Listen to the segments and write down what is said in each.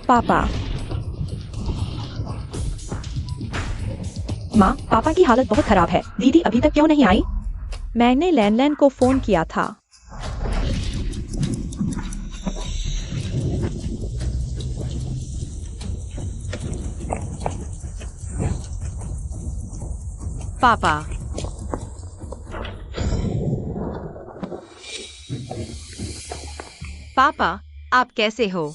पापा। माँ, पापा की हालत बहुत खराब है। दीदी अभी तक क्यों नहीं आई? मैंने लैंडलाइन को फोन किया था। पापा। पापा, आप कैसे हो?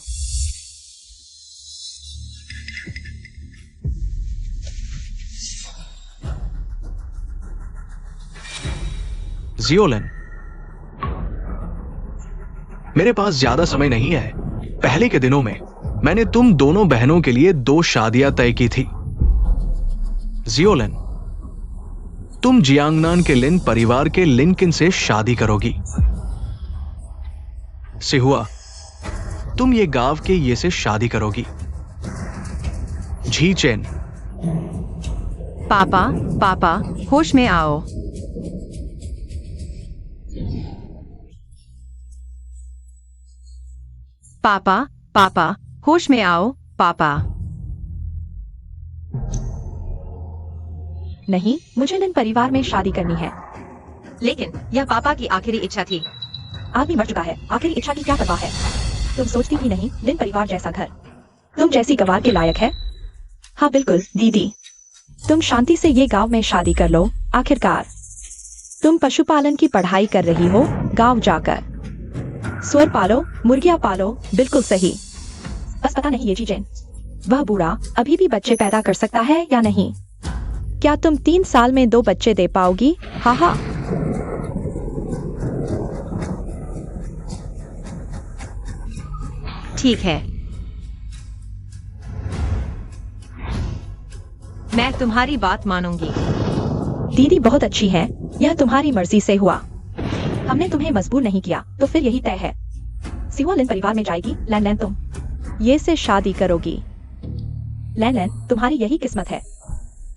जियोलन, मेरे पास ज्यादा समय नहीं है। पहले के दिनों में मैंने तुम दोनों बहनों के लिए 2 शादियां तय की थी। जियोलन, तुम जियांगनान के लिन परिवार के लिनकिन से शादी करोगी। सिहुआ, तुम ये गांव के ये से शादी करोगी। झीचेन। पापा, पापा, होश में आओ। पापा, पापा, होश में आओ, पापा। नहीं, मुझे लिन परिवार में शादी करनी है। लेकिन यह पापा की आखिरी इच्छा थी। आदमी मर चुका है, आखिरी इच्छा की क्या परवाह है? तुम सोचती भी नहीं, लिन परिवार जैसा घर तुम जैसी गवार के लायक है। हाँ बिल्कुल दीदी, तुम शांति से ये गांव में शादी कर लो। आखिरकार तुम पशुपालन की पढ़ाई कर रही हो, गांव जाकर सुअर पालो, मुर्गियां पालो। बिल्कुल सही। बस पता नहीं ये जीजेन, वह बूढ़ा अभी भी बच्चे पैदा कर सकता है या नहीं? क्या तुम 3 साल में 2 बच्चे दे पाओगी? हाँ हाँ। ठीक है, मैं तुम्हारी बात मानूंगी। दीदी बहुत अच्छी है, यह तुम्हारी मर्जी से हुआ। हमने तुम्हें मजबूर नहीं किया, तो फिर यही तय है। सिहुआ लिन परिवार में जाएगी, लैन तुम ये से शादी करोगी। लैन तुम्हारी यही किस्मत है।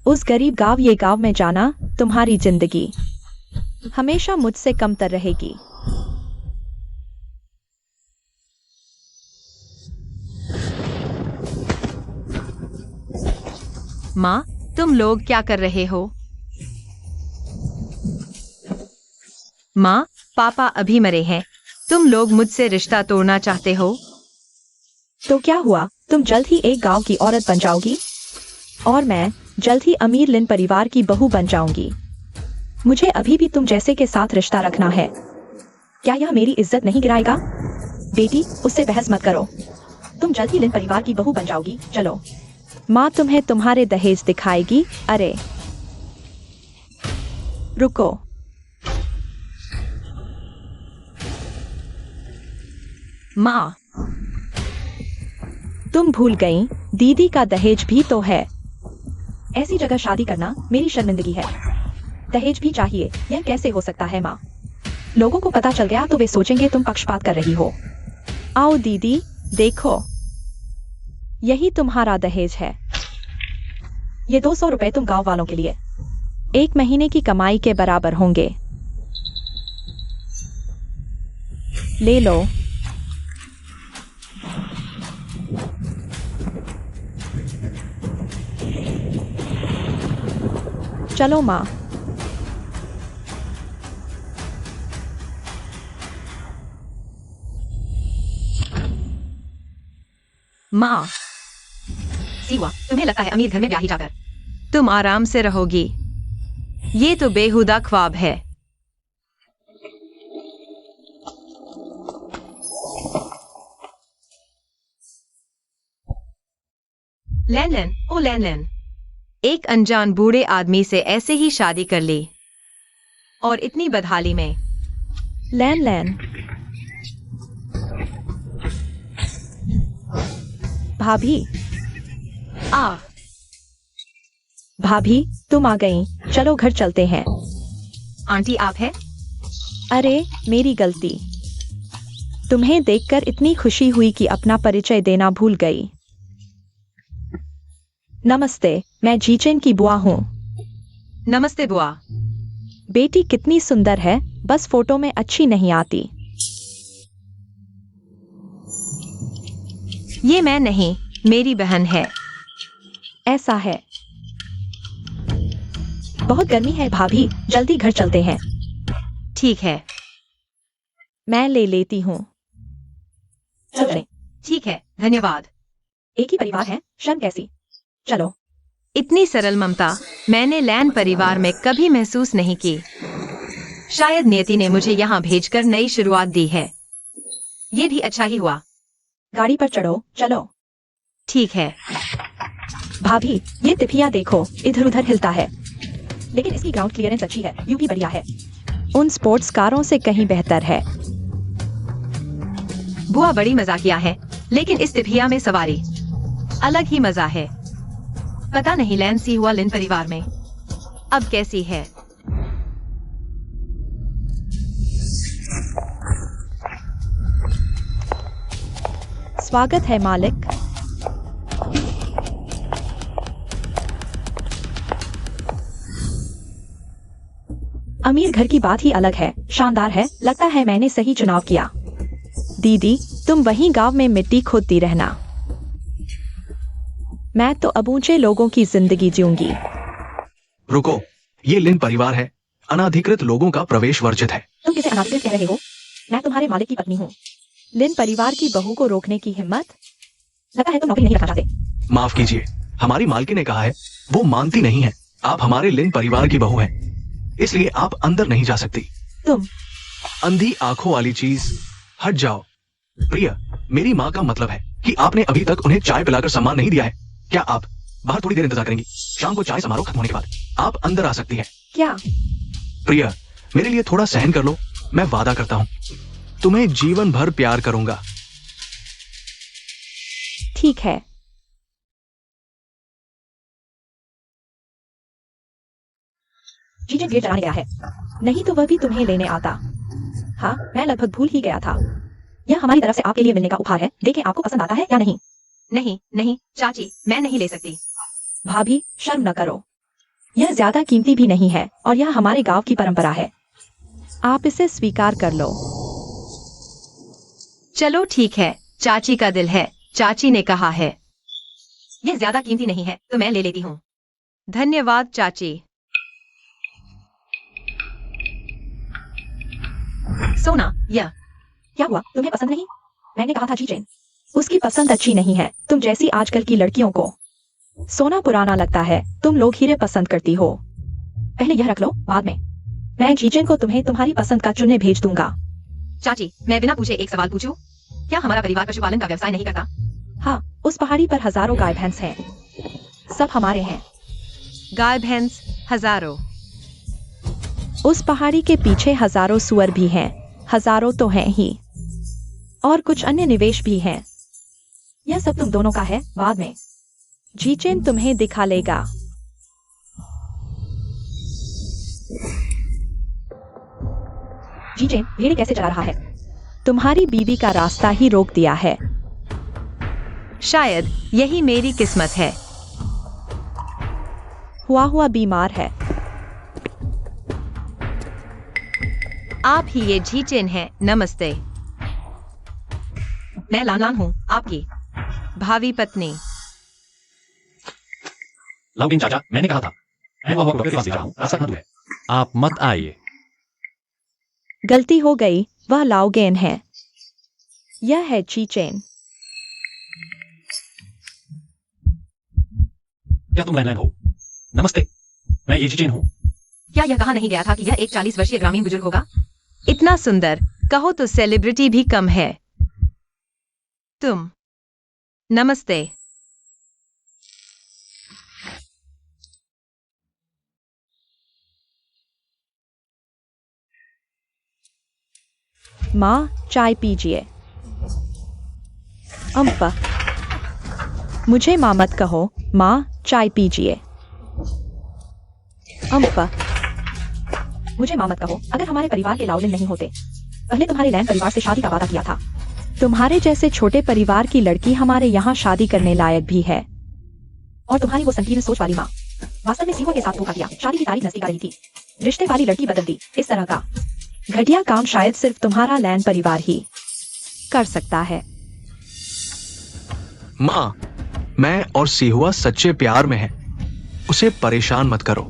उस गरीब गांव ये गांव में जाना, तुम्हारी जिंदगी हमेशा मुझसे कमतर रहेगी। माँ, तुम लोग क्या कर रहे हो? माँ, पापा अभी मरे हैं। तुम लोग मुझसे रिश्ता तोड़ना चाहते हो? तो क्या हुआ, तुम जल्द ही एक गांव की औरत बन जाओगी और मैं जल्द ही अमीर लिन परिवार की बहू बन जाऊंगी। मुझे अभी भी तुम जैसे के साथ रिश्ता रखना है। क्या यह मेरी इज्जत नहीं गिराएगा? बेटी, उससे बहस मत करो। तुम जल्द ही लिन परिवार की बहू बन जाओगी। चलो, माँ तुम्हें तुम्हारे दहेज दिखाएगी। अरे रुको, माँ, तुम भूल गई, दीदी का दहेज भी तो है। ऐसी जगह शादी करना मेरी शर्मिंदगी है। दहेज भी चाहिए, यह कैसे हो सकता है माँ? लोगों को पता चल गया तो वे सोचेंगे तुम पक्षपात कर रही हो। आओ दीदी, देखो, यही तुम्हारा दहेज है। ये 200 रुपए तुम गांव वालों के लिए 1 महीने की कमाई के बराबर होंगे। ले लो। चलो माँ। माँ, सिहुआ, तुम्हें लगता है अमीर घर में ब्याही जाकर तुम आराम से रहोगी। ये तो बेहुदा ख्वाब है। लैन, ओ लैन, एक अनजान बूढ़े आदमी से ऐसे ही शादी कर ली, और इतनी बदहाली में। लैन, भाभी। भाभी, तुम आ गई। चलो घर चलते हैं। आंटी आप है? अरे मेरी गलती। तुम्हें देखकर इतनी खुशी हुई कि अपना परिचय देना भूल गई। नमस्ते, मैं जीचेन की बुआ हूँ। नमस्ते बुआ। बेटी कितनी सुंदर है, बस फोटो में अच्छी नहीं आती। ये मैं नहीं, मेरी बहन है। ऐसा है। बहुत गर्मी है भाभी, जल्दी घर चलते हैं। ठीक है। मैं ले लेती हूँ। चलो। ठीक है, धन्यवाद। एक ही परिवार है, शर्म कैसी। चलो। इतनी सरल ममता मैंने लैन परिवार में कभी महसूस नहीं की। शायद नियति ने मुझे यहाँ भेजकर नई शुरुआत दी है। ये भी अच्छा ही हुआ। गाड़ी पर चढ़ो, चलो। ठीक है। भाभी, ये तिफिया देखो, इधर उधर हिलता है। लेकिन इसकी ग्राउंड क्लियरेंस अच्छी है, यूं भी बढ़िया है। उन स्पोर्ट्स कारों से कहीं बेहतर है। बुआ बड़ी मजाकिया है, लेकिन इस तिफिया में सवारी अलग ही मजा है। पता नहीं लैन सी हुआ लिन परिवार में अब कैसी है। स्वागत है मालिक। अमीर घर की बात ही अलग है, शानदार है। लगता है मैंने सही चुनाव किया। दीदी, तुम वहीं गांव में मिट्टी खोदती रहना। मैं तो अब ऊंचे लोगों की जिंदगी जीऊंगी। रुको, ये लिन परिवार है। अनाधिकृत लोगों का प्रवेश वर्जित है। तुम किसे अनाधिकृत कह रहे हो? मैं तुम्हारे मालिक की पत्नी हूँ। लिन परिवार की बहू को रोकने की हिम्मत? लगता है तुम नौकरी नहीं रखना चाहते। माफ कीजिए, हमारी मालकिन ने कहा है, वो मानती नहीं है। आप हमारे लिन परिवार की बहू हैं, इसलिए आप अंदर नहीं जा सकती। तुम अंधी आंखों वाली चीज, हट जाओ। प्रिया, मेरी माँ का मतलब है कि आपने अभी तक उन्हें चाय पिलाकर सम्मान नहीं दिया है। क्या आप बाहर थोड़ी देर इंतजार करेंगी? शाम को चाय समारोह खत्म होने के बाद आप अंदर आ सकती हैं। क्या? प्रिया, मेरे लिए थोड़ा सहन कर लो। मैं वादा करता हूँ, तुम्हें जीवन भर प्यार करूंगा। ठीक है। जीजन गेट चलाने गया है, नहीं तो वह भी तुम्हें लेने आता। हाँ, मैं लगभग भूल ही गया था। यह हमारी तरफ से आपके लिए मिलने का उपहार है। देखें आपको पसंद आता है या नहीं। नहीं नहीं चाची, मैं नहीं ले सकती। भाभी, शर्म न करो। यह ज्यादा कीमती भी नहीं है और यह हमारे गांव की परंपरा है। आप इसे स्वीकार कर लो। चलो ठीक है, चाची का दिल है, चाची ने कहा है। यह ज्यादा कीमती नहीं है तो मैं ले लेती हूँ। धन्यवाद चाची। सोना, यह क्या हुआ, तुम्हें पसंद नहीं? मैंने कहा था जीजन, उसकी पसंद अच्छी नहीं है, तुम जैसी आजकल की लड़कियों को। सोना पुराना लगता है, तुम लोग हीरे पसंद करती हो। पहले यह रख लो, बाद में मैं जीजन को तुम्हें तुम्हारी पसंद का चुन्ने भेज दूंगा। चाची, मैं बिना पूछे एक सवाल पूछूं? क्या हमारा परिवार पशुपालन का व्यवसाय नहीं करता? हाँ, उस पहाड़ी पर हजारों गाय भैंस हैं, सब हमारे हैं। गाय भैंस हजारों? उस पहाड़ी के पीछे हजारों सुअर भी हैं, हजारों तो हैं ही, और कुछ अन्य निवेश भी हैं। यह सब तुम दोनों का है, बाद में जीचेन तुम्हें दिखा लेगा। जीचेन भेड़े कैसे चला रहा है? तुम्हारी बीवी का रास्ता ही रोक दिया है। शायद यही मेरी किस्मत है। हुआ बीमार है। आप ही ये झीचेन है। नमस्ते, मैं लान हूँ, आपकी भावी पत्नी। लाउगिन चाचा, मैंने कहा था, मैं वह डॉक्टर के पास ले रहा हूँ, रास्ता दूर है। आप मत आइए। गलती हो गई, वह लाओगेन है। यह है चीचेन। क्या तुम लैनलैंड हो? नमस्ते, मैं ये चीचेन हूँ। क्या यह कहा नहीं गया था कि यह एक 40 वर्षीय ग्रामीण बुजुर्ग होगा? इतना सुंदर, कहो तो सेलिब्रिटी भी कम है। तुम, नमस्ते। माँ, चाय पीजिए। अम्पा, मुझे माँ मत कहो। माँ, चाय पीजिए। अम्पा, मुझे माँ मत कहो। अगर हमारे परिवार के लाउलिन नहीं होते, पहले तुम्हारे लैन परिवार से शादी का वादा किया था। तुम्हारे जैसे छोटे परिवार की लड़की हमारे यहाँ शादी करने लायक भी है। और तुम्हारी वो संकीर्ण सोच वाली माँ वास्तव में सीमा के साथ धोखा किया। शादी की तारीख नजदीक आ रही थी, रिश्ते वाली लड़की बदल दी। इस तरह का घटिया काम शायद सिर्फ तुम्हारा लैन परिवार ही कर सकता है। माँ, मैं और सिहुआ सच्चे प्यार में हैं। उसे परेशान मत करो।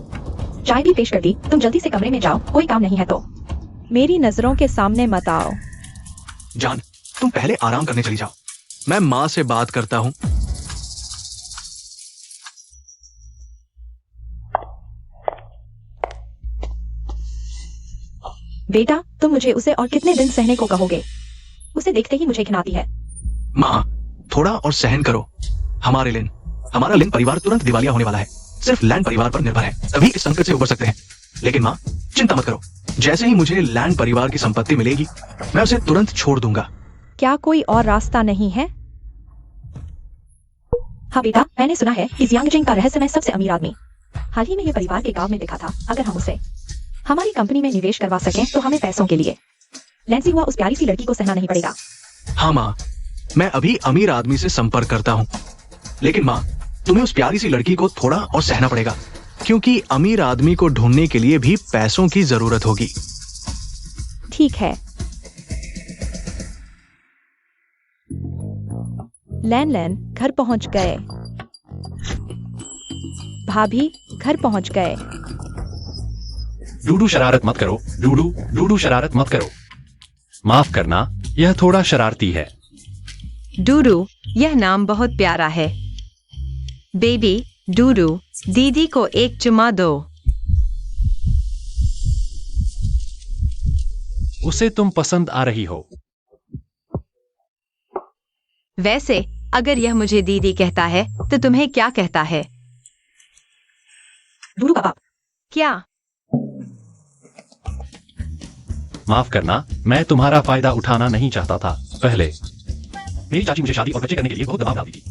चाय भी पेश कर दी। तुम जल्दी से कमरे में जाओ, कोई काम नहीं है तो। मेरी नजरों के सामने मत आओ। जान, तुम पहले आराम करने चली जाओ। मैं माँ से बात करता हूँ। बेटा, तुम मुझे उसे और कितने दिन सहने को कहोगे? उसे देखते ही मुझे घिनाती है। माँ, थोड़ा और सहन करो। हमारा लिन परिवार तुरंत दिवालिया होने वाला है। सिर्फ लैंड परिवार पर निर्भर है, तभी इस संकट से उबर सकते हैं। लेकिन माँ, चिंता मत करो। जैसे ही मुझे लैंड परिवार की संपत्ति मिलेगी, मैं उसे तुरंत छोड़ दूंगा। क्या कोई और रास्ता नहीं है? हाँ बेटा, मैंने सुना है कि जियांगजेंग का रहस्यमय सबसे अमीर आदमी हाल ही में ये परिवार के गांव में दिखा था। अगर हम उसे हमारी कंपनी में निवेश करवा सकें तो हमें पैसों के लिए लैंसी हुआ उस प्यारी सी लड़की को सहना नहीं पड़ेगा। हाँ माँ, मैं अभी अमीर आदमी से संपर्क करता हूँ। लेकिन माँ, तुम्हें उस प्यारी सी लड़की को थोड़ा और सहना पड़ेगा, क्योंकि अमीर आदमी को ढूंढने के लिए भी पैसों की जरूरत होगी। ठीक है। लैन घर पहुंच गए। भाभी घर पहुंच गए। डूडू शरारत मत करो। डूडू शरारत मत करो। माफ करना, यह थोड़ा शरारती है। डूडू, यह नाम बहुत प्यारा है। बेबी डूडू, दीदी को एक चुमा दो। उसे तुम पसंद आ रही हो। वैसे अगर यह मुझे दीदी कहता है तो तुम्हें क्या कहता है? डूडू का बाप। क्या? माफ करना, मैं तुम्हारा फायदा उठाना नहीं चाहता था। पहले मेरी चाची मुझे शादी और बच्चे करने के लिए बहुत दबाव डालती थी।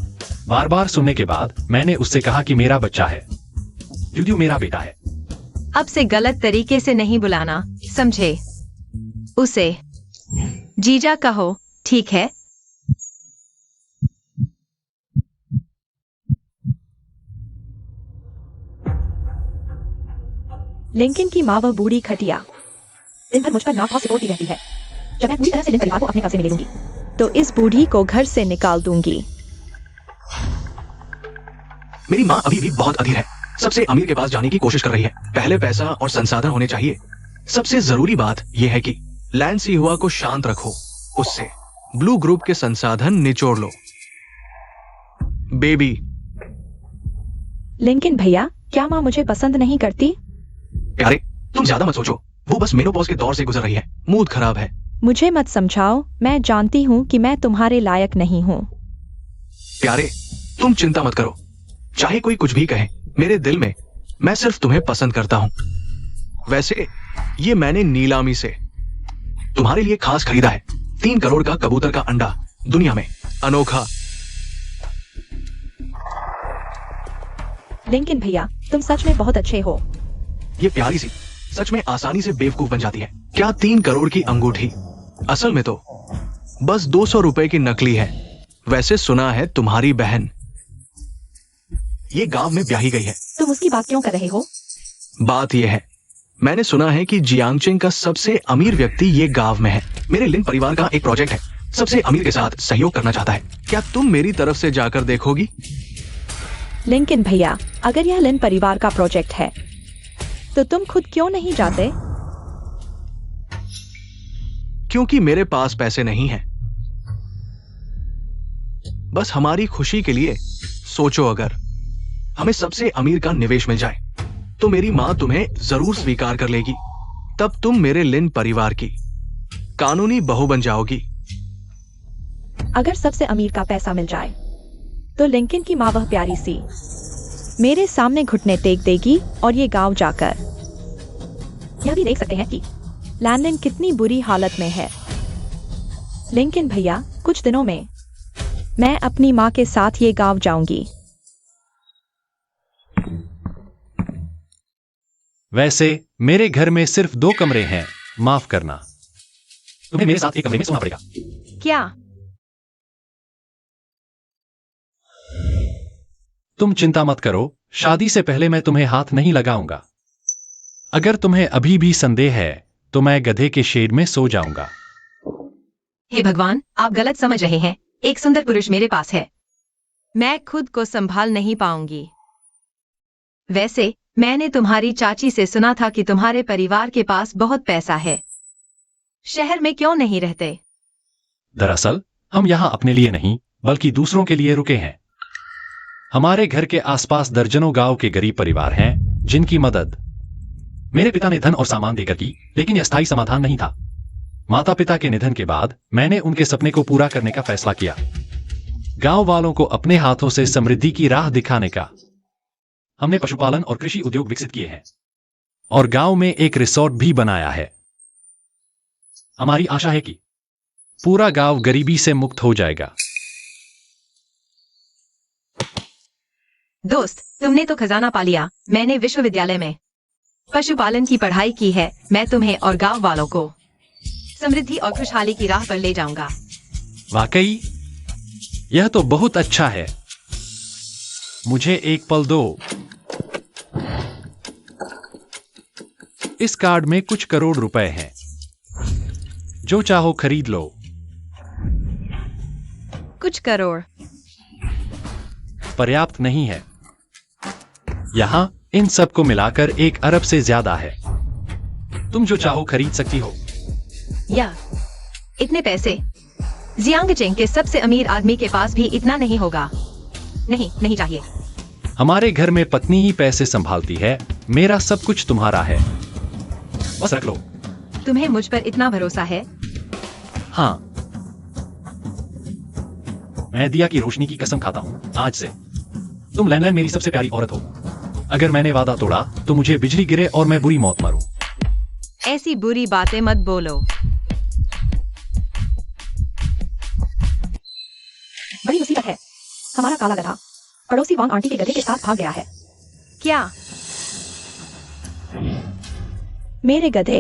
बार बार सुनने के बाद मैंने उससे कहा कि मेरा बच्चा है, ड्यूड्यू मेरा बेटा है। अब से गलत तरीके से नहीं बुलाना, समझे? उसे जीजा कहो, ठीक है? लिंकन की माँ वह बूढ़ी खटिया दिन भर मुझ पर नाक सिकोड़ती रहती है। जब मैं पूरी तरह से लिन परिवार को अपने कब्जे में ले लूंगी तो इस बूढ़ी को घर से निकाल दूंगी। मेरी माँ अभी भी बहुत अधीर है। सबसे अमीर के पास जाने की कोशिश कर रही है। पहले पैसा और संसाधन होने चाहिए। सबसे जरूरी बात यह है कि लैंड सिहुआ को शांत रखो। उससे ब्लू ग्रुप के संसाधन निचोड़ लो। बेबी। लिंकन भैया, क्या माँ मुझे पसंद नहीं करती? प्यारे, तुम ज्यादा मत सोचो। वो बस मेनोपॉज के दौर से गुजर रही है। मूड खराब है। मुझे मत समझाओ। मैं जानती हूँ कि मैं तुम्हारे लायक नहीं हूँ। प्यारे, तुम चिंता मत करो। चाहे कोई कुछ भी कहे, मेरे दिल में मैं सिर्फ तुम्हें पसंद करता हूं। वैसे ये मैंने नीलामी से तुम्हारे लिए खास खरीदा है। 3 करोड़ का कबूतर का अंडा, दुनिया में अनोखा। लिंकन भैया, तुम सच में बहुत अच्छे हो। ये प्यारी सी सच में आसानी से बेवकूफ बन जाती है। क्या 3 करोड़ की अंगूठी? असल में तो बस 200 रुपए की नकली है। वैसे सुना है तुम्हारी बहन ये गांव में ब्याही गई है। तुम उसकी बात क्यों कर रहे हो? बात यह है, मैंने सुना है कि जियांगचेंग का सबसे अमीर व्यक्ति ये गांव में है। मेरे लिन परिवार का एक प्रोजेक्ट है, सबसे अमीर के साथ सहयोग करना चाहता है। क्या तुम मेरी तरफ से जाकर देखोगी? लिंकन भैया, अगर यह लिन परिवार का प्रोजेक्ट है तो तुम खुद क्यों नहीं जाते? क्योंकि मेरे पास पैसे नहीं हैं। बस हमारी खुशी के लिए सोचो, अगर हमें सबसे अमीर का निवेश मिल जाए तो मेरी मां तुम्हें जरूर स्वीकार कर लेगी। तब तुम मेरे लिन परिवार की कानूनी बहू बन जाओगी। अगर सबसे अमीर का पैसा मिल जाए तो लिंकन की माँ वह प्यारी सी मेरे सामने घुटने टेक देगी और ये गांव जाकर यह भी देख सकते हैं कि लैंडन कितनी बुरी हालत में है। लिंकन भैया, कुछ दिनों में मैं अपनी माँ के साथ ये गांव जाऊंगी। वैसे मेरे घर में सिर्फ 2 कमरे हैं। माफ करना, तुम्हें मेरे साथ एक कमरे में सोना पड़ेगा। क्या? तुम चिंता मत करो, शादी से पहले मैं तुम्हें हाथ नहीं लगाऊंगा। अगर तुम्हें अभी भी संदेह है तो मैं गधे के शेड में सो जाऊंगा। हे भगवान, आप गलत समझ रहे हैं। एक सुंदर पुरुष मेरे पास है। मैं खुद को संभाल नहीं पाऊंगी। वैसे मैंने तुम्हारी चाची से सुना था कि तुम्हारे परिवार के पास बहुत पैसा है। शहर में क्यों नहीं रहते? दरअसल हम यहाँ अपने लिए नहीं बल्कि दूसरों के लिए रुके हैं। हमारे घर के आसपास दर्जनों गांव के गरीब परिवार हैं जिनकी मदद मेरे पिता ने धन और सामान देकर की, लेकिन यह स्थायी समाधान नहीं था। माता पिता के निधन के बाद मैंने उनके सपने को पूरा करने का फैसला किया, गांव वालों को अपने हाथों से समृद्धि की राह दिखाने का। हमने पशुपालन और कृषि उद्योग विकसित किए हैं और गांव में एक रिसोर्ट भी बनाया है। हमारी आशा है कि पूरा गांव गरीबी से मुक्त हो जाएगा। दोस्त, तुमने तो खजाना पा लिया। मैंने विश्वविद्यालय में पशुपालन की पढ़ाई की है। मैं तुम्हें और गांव वालों को समृद्धि और खुशहाली की राह पर ले जाऊंगा। वाकई यह तो बहुत अच्छा है। मुझे एक पल दो। इस कार्ड में कुछ करोड़ रुपए हैं, जो चाहो खरीद लो। कुछ करोड़ पर्याप्त नहीं है। यहां इन सब को मिलाकर 1 अरब से ज्यादा है। तुम जो चाहो खरीद सकती हो। या इतने पैसे जियांगचेंग के सबसे अमीर आदमी के पास भी इतना नहीं होगा। नहीं चाहिए। हमारे घर में पत्नी ही पैसे संभालती है। मेरा सब कुछ तुम्हारा है, बस रख लो। तुम्हें मुझ पर इतना भरोसा है? हाँ, मैं दिया की रोशनी की कसम खाता हूँ, आज से तुम लैंडलाइन मेरी सबसे प्यारी औरत हो। अगर मैंने वादा तोड़ा तो मुझे बिजली गिरे और मैं बुरी मौत मरूं। ऐसी बुरी बातें मत बोलो। बड़ी मुसीबत है। हमारा काला गधा पड़ोसी वांग आंटी के गधे के साथ भाग गया है। क्या? मेरे गधे,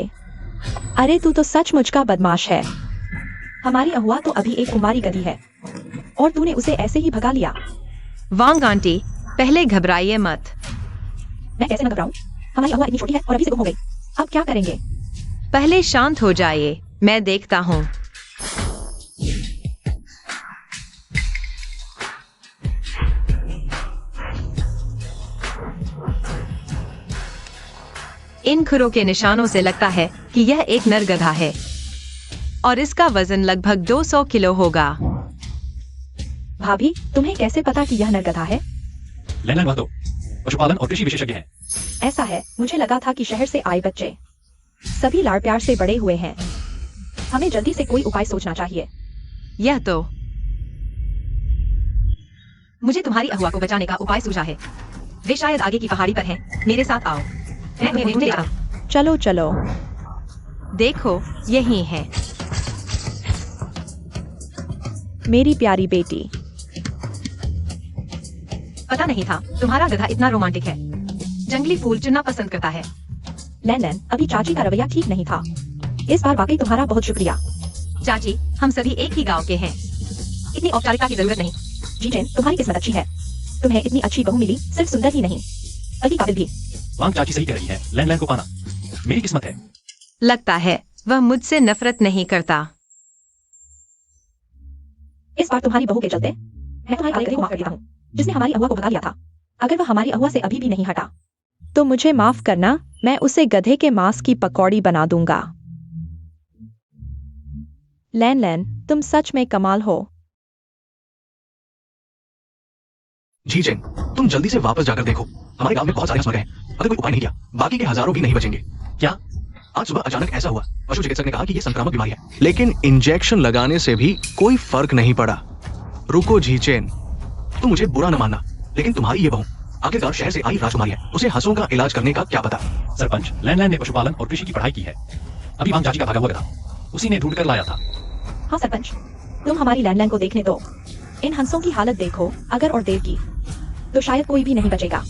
अरे तू तो सचमुच का बदमाश है। हमारी अहुआ तो अभी एक कुमारी गधी है और तूने उसे ऐसे ही भगा लिया। वांग आंटी, पहले घबराइए मत। मैं कैसे न घबराऊं? हमारी अहुआ इतनी छोटी है और अभी से गुम हो गई। अब क्या करेंगे? पहले शांत हो जाइए, मैं देखता हूँ। इन खुरों के निशानों से लगता है कि यह एक नर गधा है और इसका वजन लगभग 200 किलो होगा। भाभी, तुम्हें कैसे पता कि यह नर गधा है? लैंडलाइन वादो पशुपालन और कृषि विशेषज्ञ हैं। ऐसा है, मुझे लगा था कि शहर से आए बच्चे सभी लाड़ प्यार से बड़े हुए हैं। हमें जल्दी से कोई उपाय सोचना चाहिए। यह तो मुझे तुम्हारी अहुआ को बचाने का उपाय सूझा है। वे शायद आगे की पहाड़ी पर हैं। मेरे साथ आओ। मैं उन्हें ढूंढ लेता हूं। चलो चलो। देखो, यही है। मेरी प्यारी बेटी। पता नहीं था तुम्हारा गधा इतना रोमांटिक है। जंगली फूल चुनना पसंद करता है। लैन, अभी चाची का रवैया ठीक नहीं था। इस बार वाकई तुम्हारा बहुत शुक्रिया। चाची, हम सभी एक ही गांव के हैं। इतनी औपचारिकता की जरूरत नहीं। जीचेन, तुम्हारी किस्मत अच्छी है। तुम्हें इतनी अच्छी बहू मिली, सिर्फ सुंदर ही नहीं बल्कि काबिल भी। वांग चाची सही कह रही है। लैंडलाइन को पाना मेरी किस्मत है। लगता है वह मुझसे नफरत नहीं करता। इस बार तुम्हारी बहू के चलते मैं तुम्हारे गधे को माफ कर देता हूँ, जिसने हमारी अहुआ को भगा लिया था। अगर वह हमारी अहुआ से अभी भी नहीं हटा तो मुझे माफ करना, मैं उसे गधे के मांस की पकौड़ी बना दूंगा। लैन, तुम सच में कमाल हो। जीचेंग, तुम जल्दी से वापस जाकर देखो। हमारे गांव में बहुत सारे अस्मर हैं। अगर कोई उपाय नहीं किया, बाकी के हजारों भी नहीं बचेंगे। क्या? आज सुबह अचानक ऐसा हुआ। पशु चिकित्सक ने कहा कि यह संक्रामक बीमारी है, लेकिन इंजेक्शन लगाने से भी कोई फर्क नहीं पड़ा। रुको जीचेन, तुम मुझे बुरा न मानना, लेकिन तुम्हारी ये बहू आखिरकार शहर से आई राजकुमारी है। उसे हंसों का इलाज करने का क्या पता। सरपंच, लैंडलाइन ने पशुपालन और कृषि की पढ़ाई की है। अभी वांग चाची का भागा हुआ गधा उसी ने ढूंढ कर लाया था। हाँ सरपंच, तुम हमारी लैंडलाइन को देखने दो। इन हंसों की हालत देखो। अगर और देर की तो शायद कोई भी नहीं बचेगा।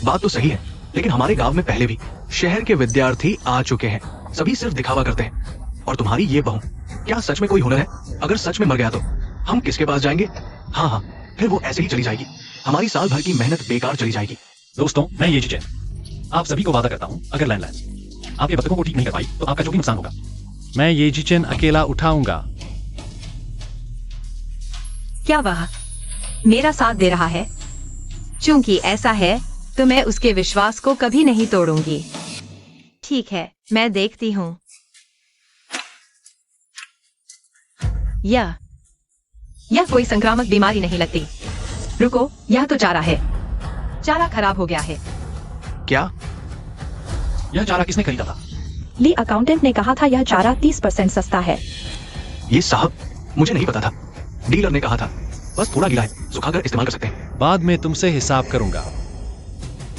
बात तो सही है, लेकिन हमारे गांव में पहले भी शहर के विद्यार्थी आ चुके हैं। सभी सिर्फ दिखावा करते हैं। और तुम्हारी ये बहू, क्या सच में कोई हुनर है? अगर सच में मर गया तो हम किसके पास जाएंगे? हाँ, फिर वो ऐसे ही चली जाएगी। हमारी साल भर की मेहनत बेकार चली जाएगी। दोस्तों, मैं ये जीचेन आप सभी को वादा करता हूँ, अगर लैंडलाइन आपके बतखों को ठीक नहीं कर पाई तो आपका जो भी नुकसान होगा मैं ये जीचेन अकेला उठाऊंगा। क्या वह मेरा साथ दे रहा है। चूंकि ऐसा है तो मैं उसके विश्वास को कभी नहीं तोड़ूंगी। ठीक है, मैं देखती हूँ। यह कोई संक्रामक बीमारी नहीं लगती। रुको, यह तो चारा है। चारा खराब हो गया है। क्या? यह चारा किसने खरीदा था? ली अकाउंटेंट ने कहा था यह चारा 30% सस्ता है। ये साहब, मुझे नहीं पता था। डीलर ने कहा था। बस थोड़ा गीला है, सुखाकर इस्तेमाल कर सकते हैं। बाद में तुमसे हिसाब करूंगा।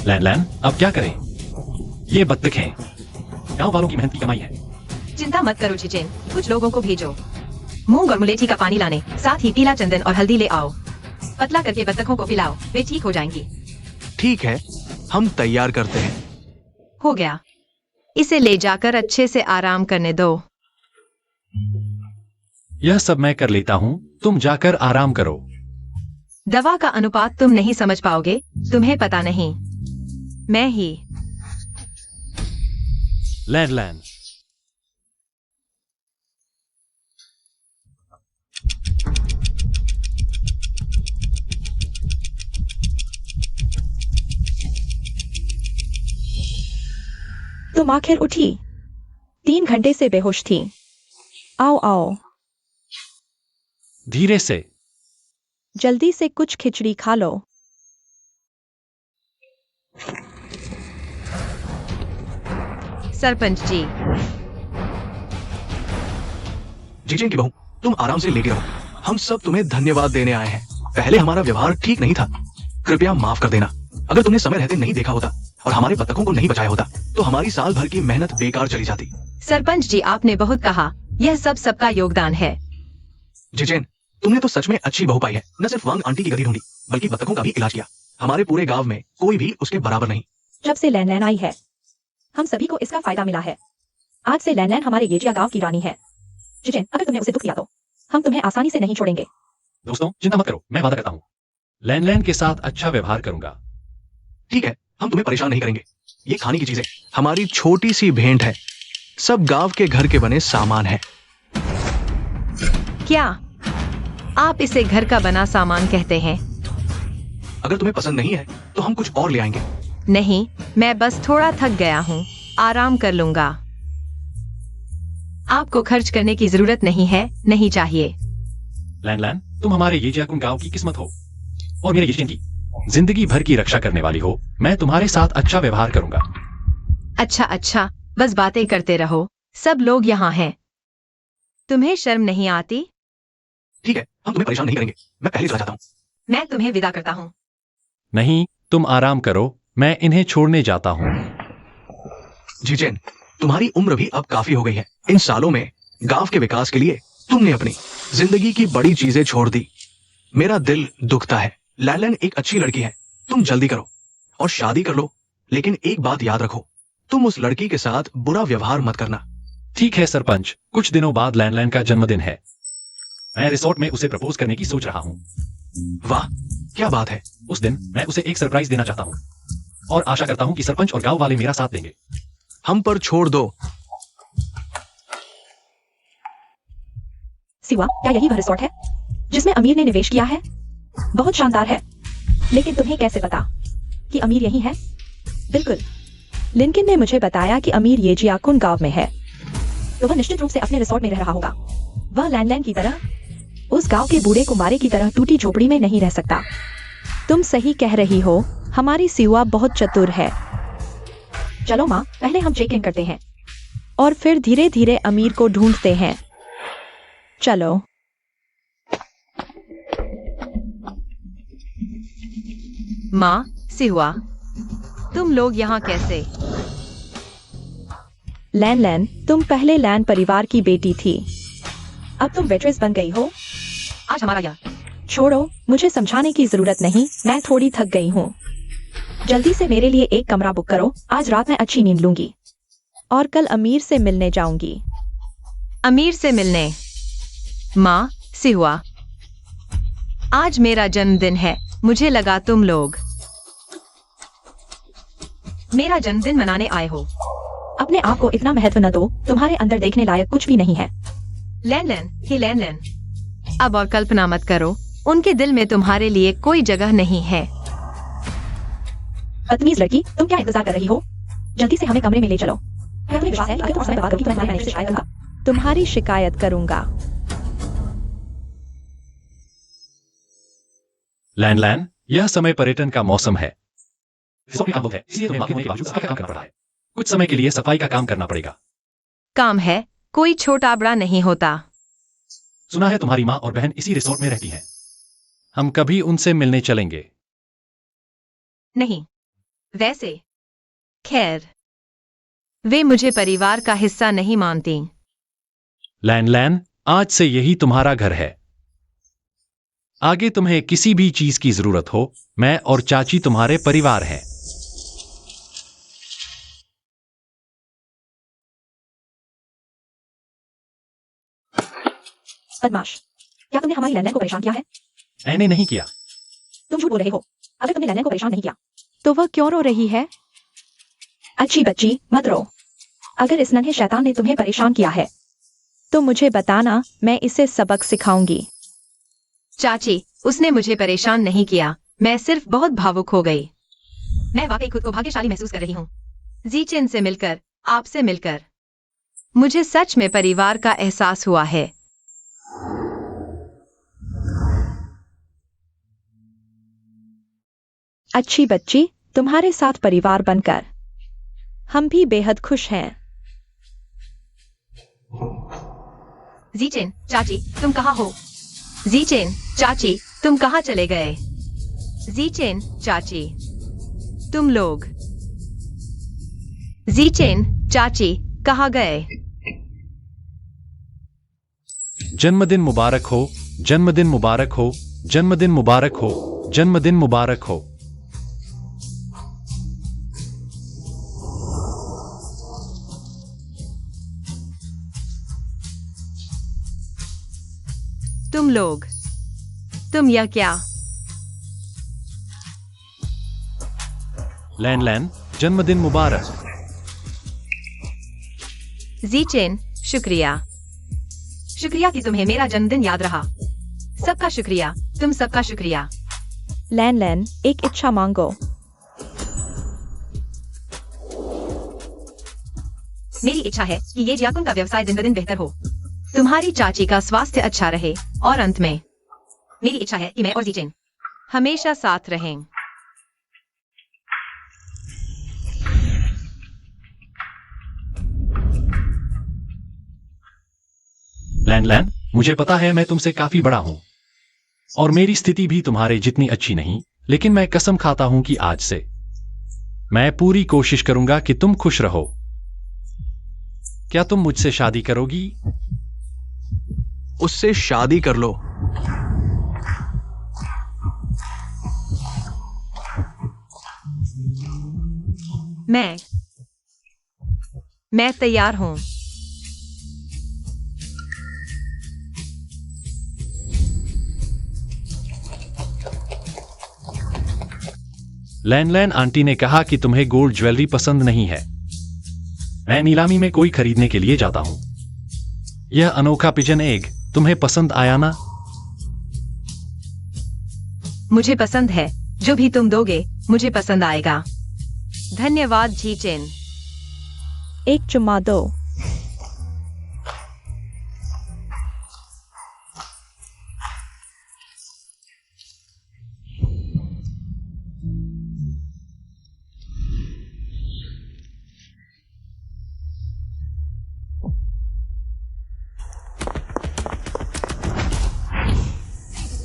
लैन लैन, अब क्या करें? ये बत्तख हैं। गांव वालों की मेहनत की कमाई है। चिंता मत करो चिचेन, कुछ लोगों को भेजो मूंग और मुलेठी का पानी लाने, साथ ही पीला चंदन और हल्दी ले आओ। पतला करके बत्तखों को पिलाओ, वे ठीक हो जाएंगी। ठीक है, हम तैयार करते हैं। हो गया, इसे ले जाकर अच्छे से आराम करने दो। यह सब मैं कर लेता हूँ, तुम जाकर आराम करो। दवा का अनुपात तुम नहीं समझ पाओगे, तुम्हें पता नहीं। मैं ही। लैन लैन, तुम आखिर उठी। 3 घंटे से बेहोश थी। आओ आओ, धीरे से। जल्दी से कुछ खिचड़ी खा लो। सरपंच जी। जीजेन की बहू, तुम आराम से लेटे रहो। हम सब तुम्हें धन्यवाद देने आए हैं। पहले हमारा व्यवहार ठीक नहीं था, कृपया माफ कर देना। अगर तुमने समय रहते नहीं देखा होता और हमारे बत्तखों को नहीं बचाया होता तो हमारी साल भर की मेहनत बेकार चली जाती। सरपंच जी, आपने बहुत कहा। यह सब सबका योगदान है। जिजेन, तुमने तो सच में अच्छी बहू पाई है। न सिर्फ वांग आंटी की गति ढूंढी, बल्कि बत्तखों का भी इलाज किया। हमारे पूरे गांव में कोई भी उसके बराबर नहीं। जब से लैन आई है, हम सभी को इसका फायदा मिला है। आज से लैन हमारे येजिया गांव की रानी है। जिजेन, अगर तुमने उसे दुख दिया तो हम तुम्हें आसानी से नहीं छोड़ेंगे। दोस्तों, चिंता मत करो, मैं वादा करता हूँ लैन लैन के साथ अच्छा व्यवहार करूंगा। ठीक है, हम तुम्हें परेशान नहीं करेंगे। ये खाने की चीजें हमारी छोटी सी भेंट है। सब गांव के घर के बने सामान है। क्या आप इसे घर का बना सामान कहते हैं? अगर तुम्हें पसंद नहीं है तो हम कुछ और ले आएंगे। नहीं, मैं बस थोड़ा थक गया हूँ, आराम कर लूंगा। आपको खर्च करने की जरूरत नहीं है, नहीं चाहिए। लैन लैन, तुम हमारे येजियाकुन गांव की किस्मत हो और मेरे येजियन की जिंदगी भर की रक्षा करने वाली हो। मैं तुम्हारे साथ अच्छा व्यवहार करूंगा। अच्छा अच्छा, बस बातें करते रहो। सब लोग यहाँ हैं। तुम्हें शर्म नहीं आती? ठीक है, हम तुम्हें परेशान नहीं करेंगे। मैं पहले चला जाता हूँ। मैं तुम्हें विदा करता हूँ। नहीं, तुम आराम करो, मैं इन्हें छोड़ने जाता हूँ। जीजेन, तुम्हारी उम्र भी अब काफी हो गई है। इन सालों में गांव के विकास के लिए तुमने अपनी जिंदगी की बड़ी चीजें छोड़ दी। मेरा दिल दुखता है। लैलन एक अच्छी लड़की है। तुम जल्दी करो और शादी कर लो, लेकिन एक बात याद रखो, तुम उस लड़की के साथ बुरा व्यवहार मत करना। ठीक है सरपंच, कुछ दिनों बाद लैन लैन का जन्मदिन है। मैं रिसोर्ट में उसे प्रपोज करने की सोच रहा हूँ। वाह, क्या बात है। उस दिन मैं उसे एक सरप्राइज देना चाहता हूँ और आशा करता हूँ कि सरपंच और गांव वाले मेरा साथ देंगे। हम पर छोड़ दो। सिवा, क्या यही वह रिसोर्ट है जिसमें अमीर ने निवेश किया है? बहुत शानदार है, लेकिन तुम्हें कैसे पता कि अमीर यही है? बिल्कुल, लिंकन ने मुझे बताया कि अमीर येजियाकुन गांव में है, तो वह निश्चित रूप से अपने रिसोर्ट में रह रहा होगा। वह लैंडलैंड की तरह उस गांव के बूढ़े कुमारे की तरह टूटी झोपड़ी में नहीं रह सकता। तुम सही कह रही हो, हमारी सिवा बहुत चतुर है। चलो माँ, पहले हम चेक इन करते हैं और फिर धीरे धीरे अमीर को ढूंढते हैं। चलो। माँ, सिहुआ, तुम लोग यहाँ कैसे? लैन, तुम पहले लैन परिवार की बेटी थी, अब तुम वेट्रेस बन गई हो। आज हमारा यह छोड़ो, मुझे समझाने की जरूरत नहीं, मैं थोड़ी थक गई हूँ। जल्दी से मेरे लिए एक कमरा बुक करो, आज रात मैं अच्छी नींद लूंगी और कल अमीर से मिलने जाऊंगी। अमीर से मिलने? माँ, सिहुआ, आज मेरा जन्मदिन है, मुझे लगा तुम लोग मेरा जन्मदिन मनाने आए हो। अपने आप को इतना महत्व न दो, तुम्हारे अंदर देखने लायक कुछ भी नहीं है। लैन, हे लैन, अब और कल्पना मत करो, उनके दिल में तुम्हारे लिए कोई जगह नहीं है। बदतमीज लड़की, तुम क्या इंतजार कर रही हो? जल्दी से हमें कमरे में ले चलो। मैं तुम्हें विश्वास है कि अगर तुम समय बर्बाद करोगी तो मैं तुम्हारी मैनेजर से शिकायत करूंगा। तुम्हारी शिकायत करूंगा। लैन लैन, यह समय पर्यटन का मौसम है। रिसोर्ट में काम बहुत है, इसलिए तुम्हें माफी होने के बावजूद सफाई का काम करना पड़ रहा है। कुछ समय के लिए सफाई का काम करना पड़ेगा। काम है, कोई छोटा बड़ा नहीं होता। सुना है तुम्हारी माँ और बहन इसी रिसोर्ट में रहती हैं। हम कभी उनसे मिलने चलेंगे। नहीं, वैसे खैर, वे मुझे परिवार का हिस्सा नहीं मानती। लैन लैन, आज से यही तुम्हारा घर है। आगे तुम्हें किसी भी चीज की जरूरत हो, मैं और चाची तुम्हारे परिवार हैं। बदमाश, क्या तुमने हमारी लैंडलाइन को परेशान किया है? मैंने नहीं किया। तुम झूठ बोल रहे हो। अगर तुमने लैंडलाइन को परेशान नहीं किया तो वह क्यों रो रही है? अच्छी बच्ची, मत रो। अगर इस नन्हे शैतान ने तुम्हें परेशान किया है तो मुझे बताना, मैं इसे सबक सिखाऊंगी। चाची, उसने मुझे परेशान नहीं किया, मैं सिर्फ बहुत भावुक हो गई। मैं वाकई खुद को भाग्यशाली महसूस कर रही हूँ। जीचेन से मिलकर, आपसे मिलकर मुझे सच में परिवार का एहसास हुआ है। अच्छी बच्ची, तुम्हारे साथ परिवार बनकर हम भी बेहद खुश हैं। जीचेन, चाची, तुम कहाँ हो? जीचेन, चाची, तुम कहाँ चले गए? जीचेन, चाची, तुम लोग। जीचेन, चाची, कहाँ गए? जन्मदिन मुबारक हो, जन्मदिन मुबारक हो, जन्मदिन मुबारक हो, जन्मदिन मुबारक हो। तुम लोग, तुम यह क्या? लैन लैन, जन्मदिन मुबारक। जीचेन, शुक्रिया। शुक्रिया कि तुम्हें मेरा जन्मदिन याद रहा। सबका शुक्रिया, तुम सबका शुक्रिया। लैन लैन, एक इच्छा मांगो। मेरी इच्छा है कि ये जियाकुन का व्यवसाय दिन ब दिन बेहतर हो, तुम्हारी चाची का स्वास्थ्य अच्छा रहे, और अंत में मेरी इच्छा है कि मैं और जीचेन हमेशा साथ रहें। लैन लैन, मुझे पता है मैं तुमसे काफी बड़ा हूं और मेरी स्थिति भी तुम्हारे जितनी अच्छी नहीं, लेकिन मैं कसम खाता हूं कि आज से मैं पूरी कोशिश करूंगा कि तुम खुश रहो। क्या तुम मुझसे शादी करोगी? उससे शादी कर लो। मैं तैयार हूं। लैन लैन आंटी ने कहा कि तुम्हें गोल्ड ज्वेलरी पसंद नहीं है। मैं नीलामी में कोई खरीदने के लिए जाता हूं। यह अनोखा पिजन एग तुम्हें पसंद आया ना? मुझे पसंद है, जो भी तुम दोगे मुझे पसंद आएगा। धन्यवाद जीचेन। एक चुम्मा दो।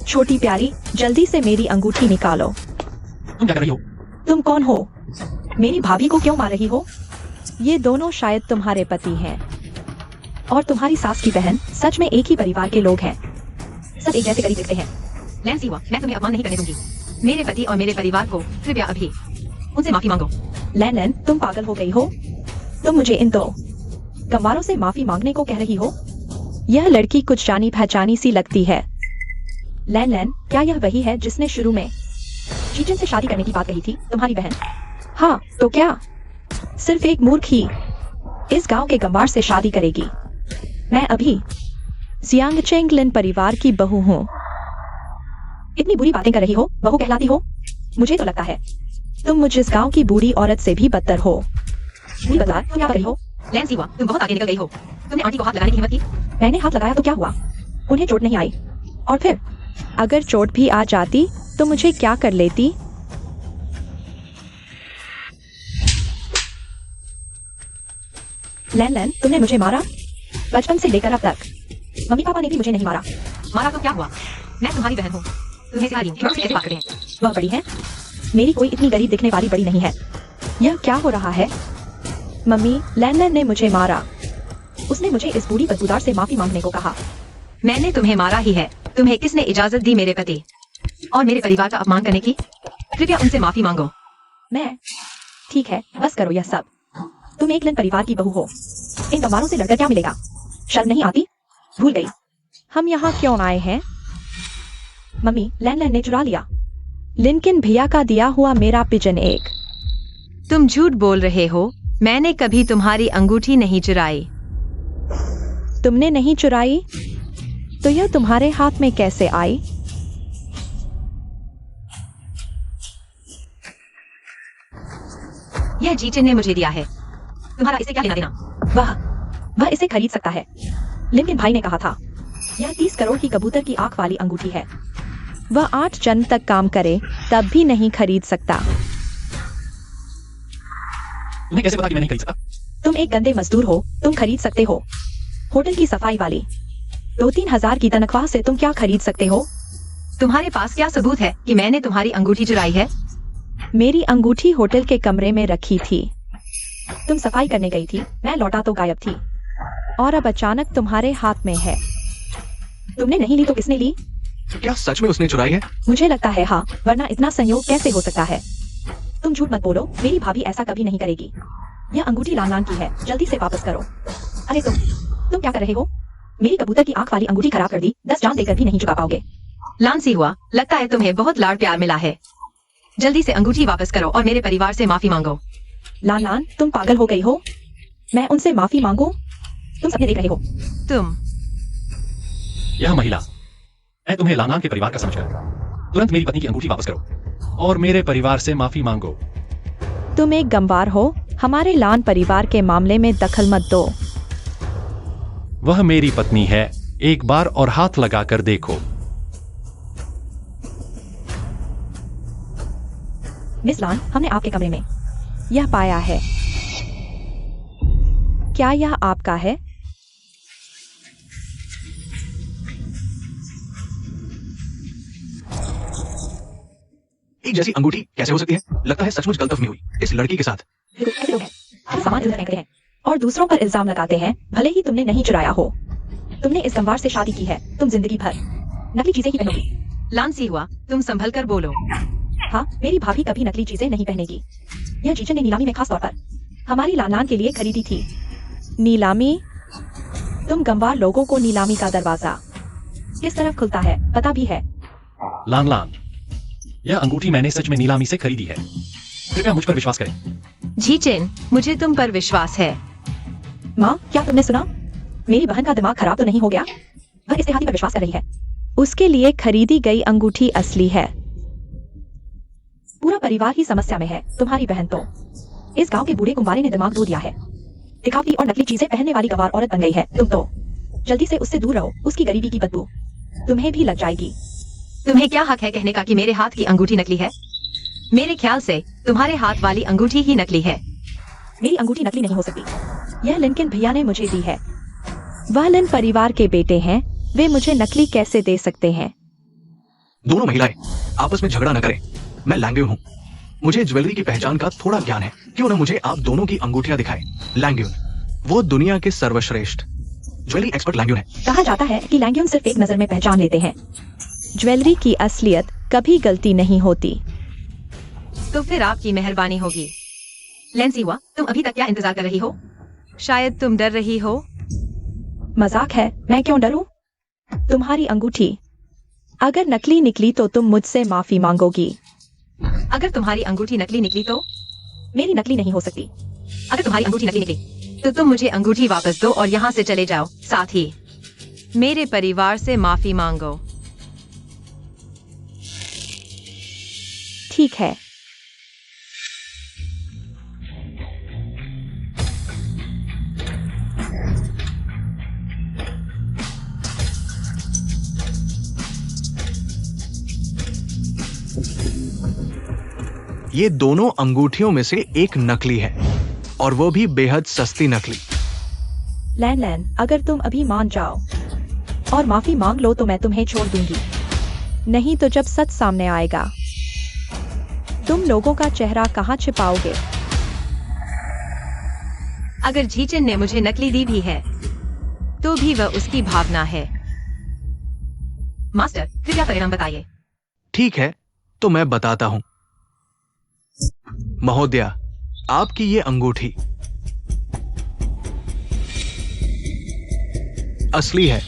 छोटी प्यारी, जल्दी से मेरी अंगूठी निकालो। तुम क्या कर रही हो? तुम कौन हो? मेरी भाभी को क्यों मार रही हो? ये दोनों शायद तुम्हारे पति हैं। और तुम्हारी सास की बहन सच में एक ही परिवार के लोग हैं। सब एक जैसे करीब दिखते हैं। लैंसी हुआ, मैं तुम्हें अपमान नहीं करने दूंगी। मेरे पति और मेरे परिवार को कृपया अभी उनसे माफी मांगो। लैन लैन, तुम पागल हो गई हो? तुम मुझे इन दो गंवारों से माफी मांगने को कह रही हो? यह लड़की कुछ जानी पहचानी सी लगती है। लैन लैन, क्या यह वही है जिसने शुरू में जीचेन से शादी करने की बात कही थी, तुम्हारी बहन? हाँ, तो क्या सिर्फ एक मूर्ख ही इस गांव के गंवार से शादी करेगी? मैं अभी जियांग चेंगलिन परिवार की बहू हूँ। इतनी बुरी बातें कर रही हो, बहू कहलाती हो। मुझे तो लगता है तुम मुझ इस गांव की बूढ़ी औरत से भी बदतर हो। नहीं बता, तुम क्या कर रही हो? लैंसी हुआ, तुम बहुत आगे निकल गई हो। तुमने आंटी को हाथ लगाने की हिम्मत की। मैंने हाथ लगाया तो क्या हुआ? उन्हें चोट नहीं आई। और फिर अगर चोट भी आ जाती तो मुझे क्या कर लेती? लैन, तुमने मुझे मारा? बचपन से लेकर अब तक मम्मी पापा ने भी मुझे नहीं मारा। मारा तो क्या हुआ? मैं तुम्हारी बहन हूँ, तुम्हें सिखा रही हूँ कि कैसे बात करते हैं। वह बड़ी है, मेरी कोई इतनी गरीब दिखने वाली बड़ी नहीं है। यह क्या हो रहा है? मम्मी, लैन ने मुझे मारा। उसने मुझे इस बूढ़ी बदबूदार से माफी मांगने को कहा। मैंने तुम्हें मारा ही है। तुम्हें किसने इजाजत दी मेरे पति और मेरे परिवार का अपमान करने की? कृपया उनसे माफी मांगो। मैं? ठीक है, बस करो यह सब। तुम एक लिन परिवार की बहू हो, इन गंवारों से लड़कर क्या मिलेगा? शर्म नहीं आती? भूल गई हम यहाँ क्यों आए हैं? मम्मी, लैन ने चुरा लिया। लिनकिन भैया का दिया हुआ मेरा पिजन एक। तुम झूठ बोल रहे हो। मैंने कभी तुम्हारी अंगूठी नहीं चुराई। तुमने नहीं चुराई तो यह तुम्हारे हाथ में कैसे आई? यह जीचन ने मुझे दिया है। तुम्हारा इसे क्या लेना देना? वह इसे खरीद सकता है। लिनकिन भाई ने कहा था यह 30 करोड़ की कबूतर की आंख वाली अंगूठी है। वह 8 जन तक काम करे तब भी नहीं खरीद सकता। तुम्हें कैसे पता कि मैं नहीं खरीद सकता? तुम एक गंदे मजदूर हो, तुम खरीद सकते हो। होटल की सफाई वाली 2-3 हजार की तनख्वाह से तुम क्या खरीद सकते हो? तुम्हारे पास क्या सबूत है कि मैंने तुम्हारी अंगूठी चुराई है? मेरी अंगूठी होटल के कमरे में रखी थी तुम सफाई करने गई थी, मैं लौटा तो गायब थी। और अब अचानक तुम्हारे हाथ में है। तुमने नहीं ली तो किसने ली? क्या सच में उसने चुराई है? मुझे लगता है हाँ, वरना इतना संयोग कैसे हो सकता है? तुम झूठ मत बोलो, मेरी भाभी ऐसा कभी नहीं करेगी। यह अंगूठी लान की है, जल्दी से वापस करो। अरे तुम क्या कर रहे हो? मेरी कबूतर की आंख वाली अंगूठी खराब कर दी। 10 जान देकर भी नहीं चुका पाओगे। लांसी हुआ, लगता है तुम्हें बहुत लाड़ प्यार मिला है। जल्दी से अंगूठी वापस करो और मेरे परिवार से माफी मांगो। लान, तुम पागल हो गई हो? मैं उनसे माफी मांगू? तुम सपने देख रहे हो। तुम यह महिला, मैं तुम्हें लानान के परिवार का समझकर तुरंत मेरी पत्नी की अंगूठी वापस करो और मेरे परिवार से माफी मांगो। तुम एक गंवार हो, हमारे लान परिवार के मामले में दखल मत दो। वह मेरी पत्नी है, एक बार और हाथ लगाकर देखो। मिस लान, हमने आपके कमरे में यह पाया है। क्या यह आपका है? एक जैसी अंगूठी कैसे हो सकती है? लगता है सचमुच गलतफहमी हुई इस लड़की के साथ। ऐसे लोग हैं, हम सामान इधर फेंकते हैं और दूसरों पर इल्जाम लगाते हैं, भले ही तुमने नहीं चुराया हो। तुमने इस गंवार से शादी की है, तुम जिंदगी भर नकली चीजें ही पहनोगी। लांसी हुआ, तुम संभल कर बोलो। हाँ, मेरी भाभी कभी नकली चीजें नहीं पहनेगी। यह जीजन ने नीलामी में खास तौर पर हमारी लान के लिए खरीदी थी। नीलामी? तुम गंवार लोगों को नीलामी का दरवाजा किस तरफ खुलता है पता भी है? लान लान, यह अंगूठी मैंने सच में नीलामी से खरीदी है। कृपया मुझ पर विश्वास करें। जीचेन, मुझे तुम पर विश्वास है। माँ, क्या तुमने सुना? मेरी बहन का दिमाग खराब तो नहीं हो गया? वह इस देहाती पर विश्वास कर रही है। उसके लिए खरीदी गई अंगूठी असली है। पूरा परिवार ही समस्या में है, तुम्हारी बहन तो इस गांव के बूढ़े कुंवारे ने दिमाग धो दिया है। दिखावटी और नकली चीजें पहनने वाली गंवार औरत बन गई है। तुम तो जल्दी से उससे दूर रहो, उसकी गरीबी की बदबू तुम्हें भी लग जाएगी। तुम्हें क्या हक है कहने का कि मेरे हाथ की अंगूठी नकली है? मेरे ख्याल से तुम्हारे हाथ वाली अंगूठी ही नकली है। मेरी अंगूठी नकली नहीं हो सकती, यह लिनकिन भैया ने मुझे दी है। वह लिन परिवार के बेटे हैं, वे मुझे नकली कैसे दे सकते हैं? दोनों महिलाएं आपस में झगड़ा न करें। मैं लैंग्यून हूँ, मुझे ज्वेलरी की पहचान का थोड़ा ज्ञान है। क्यों न मुझे आप दोनों की अंगूठियां दिखाएं। लैंग्यून, वो दुनिया के सर्वश्रेष्ठ ज्वेलरी एक्सपर्ट लैंग्यून है। कहा जाता है कि लैंग्यून सिर्फ एक नजर में पहचान लेते हैं। ज्वेलरी की असलियत कभी गलती नहीं होती। तो फिर आपकी मेहरबानी होगी। लेंसी हुआ, तुम अभी तक क्या इंतजार कर रही हो? शायद तुम डर रही हो। मजाक है, मैं क्यों डरूं? तुम्हारी अंगूठी अगर नकली निकली तो तुम मुझसे माफी मांगोगी। अगर तुम्हारी अंगूठी नकली निकली तो? मेरी नकली नहीं हो सकती। अगर तुम्हारी अंगूठी नकली निकली तो तुम मुझे अंगूठी वापस दो और यहाँ से चले जाओ। साथ ही मेरे परिवार से माफी मांगो। ठीक है। ये दोनों अंगूठियों में से एक नकली है, और वो भी बेहद सस्ती नकली। लैन लैन, अगर तुम अभी मान जाओ और माफी मांग लो तो मैं तुम्हें छोड़ दूंगी। नहीं तो जब सच सामने आएगा तुम लोगों का चेहरा कहाँ छिपाओगे? अगर झीचन ने मुझे नकली दी भी है तो भी वह उसकी भावना है। मास्टर, कृपया परिणाम बताइए। ठीक है, तो मैं बताता हूं। महोदया, आपकी ये अंगूठी असली है।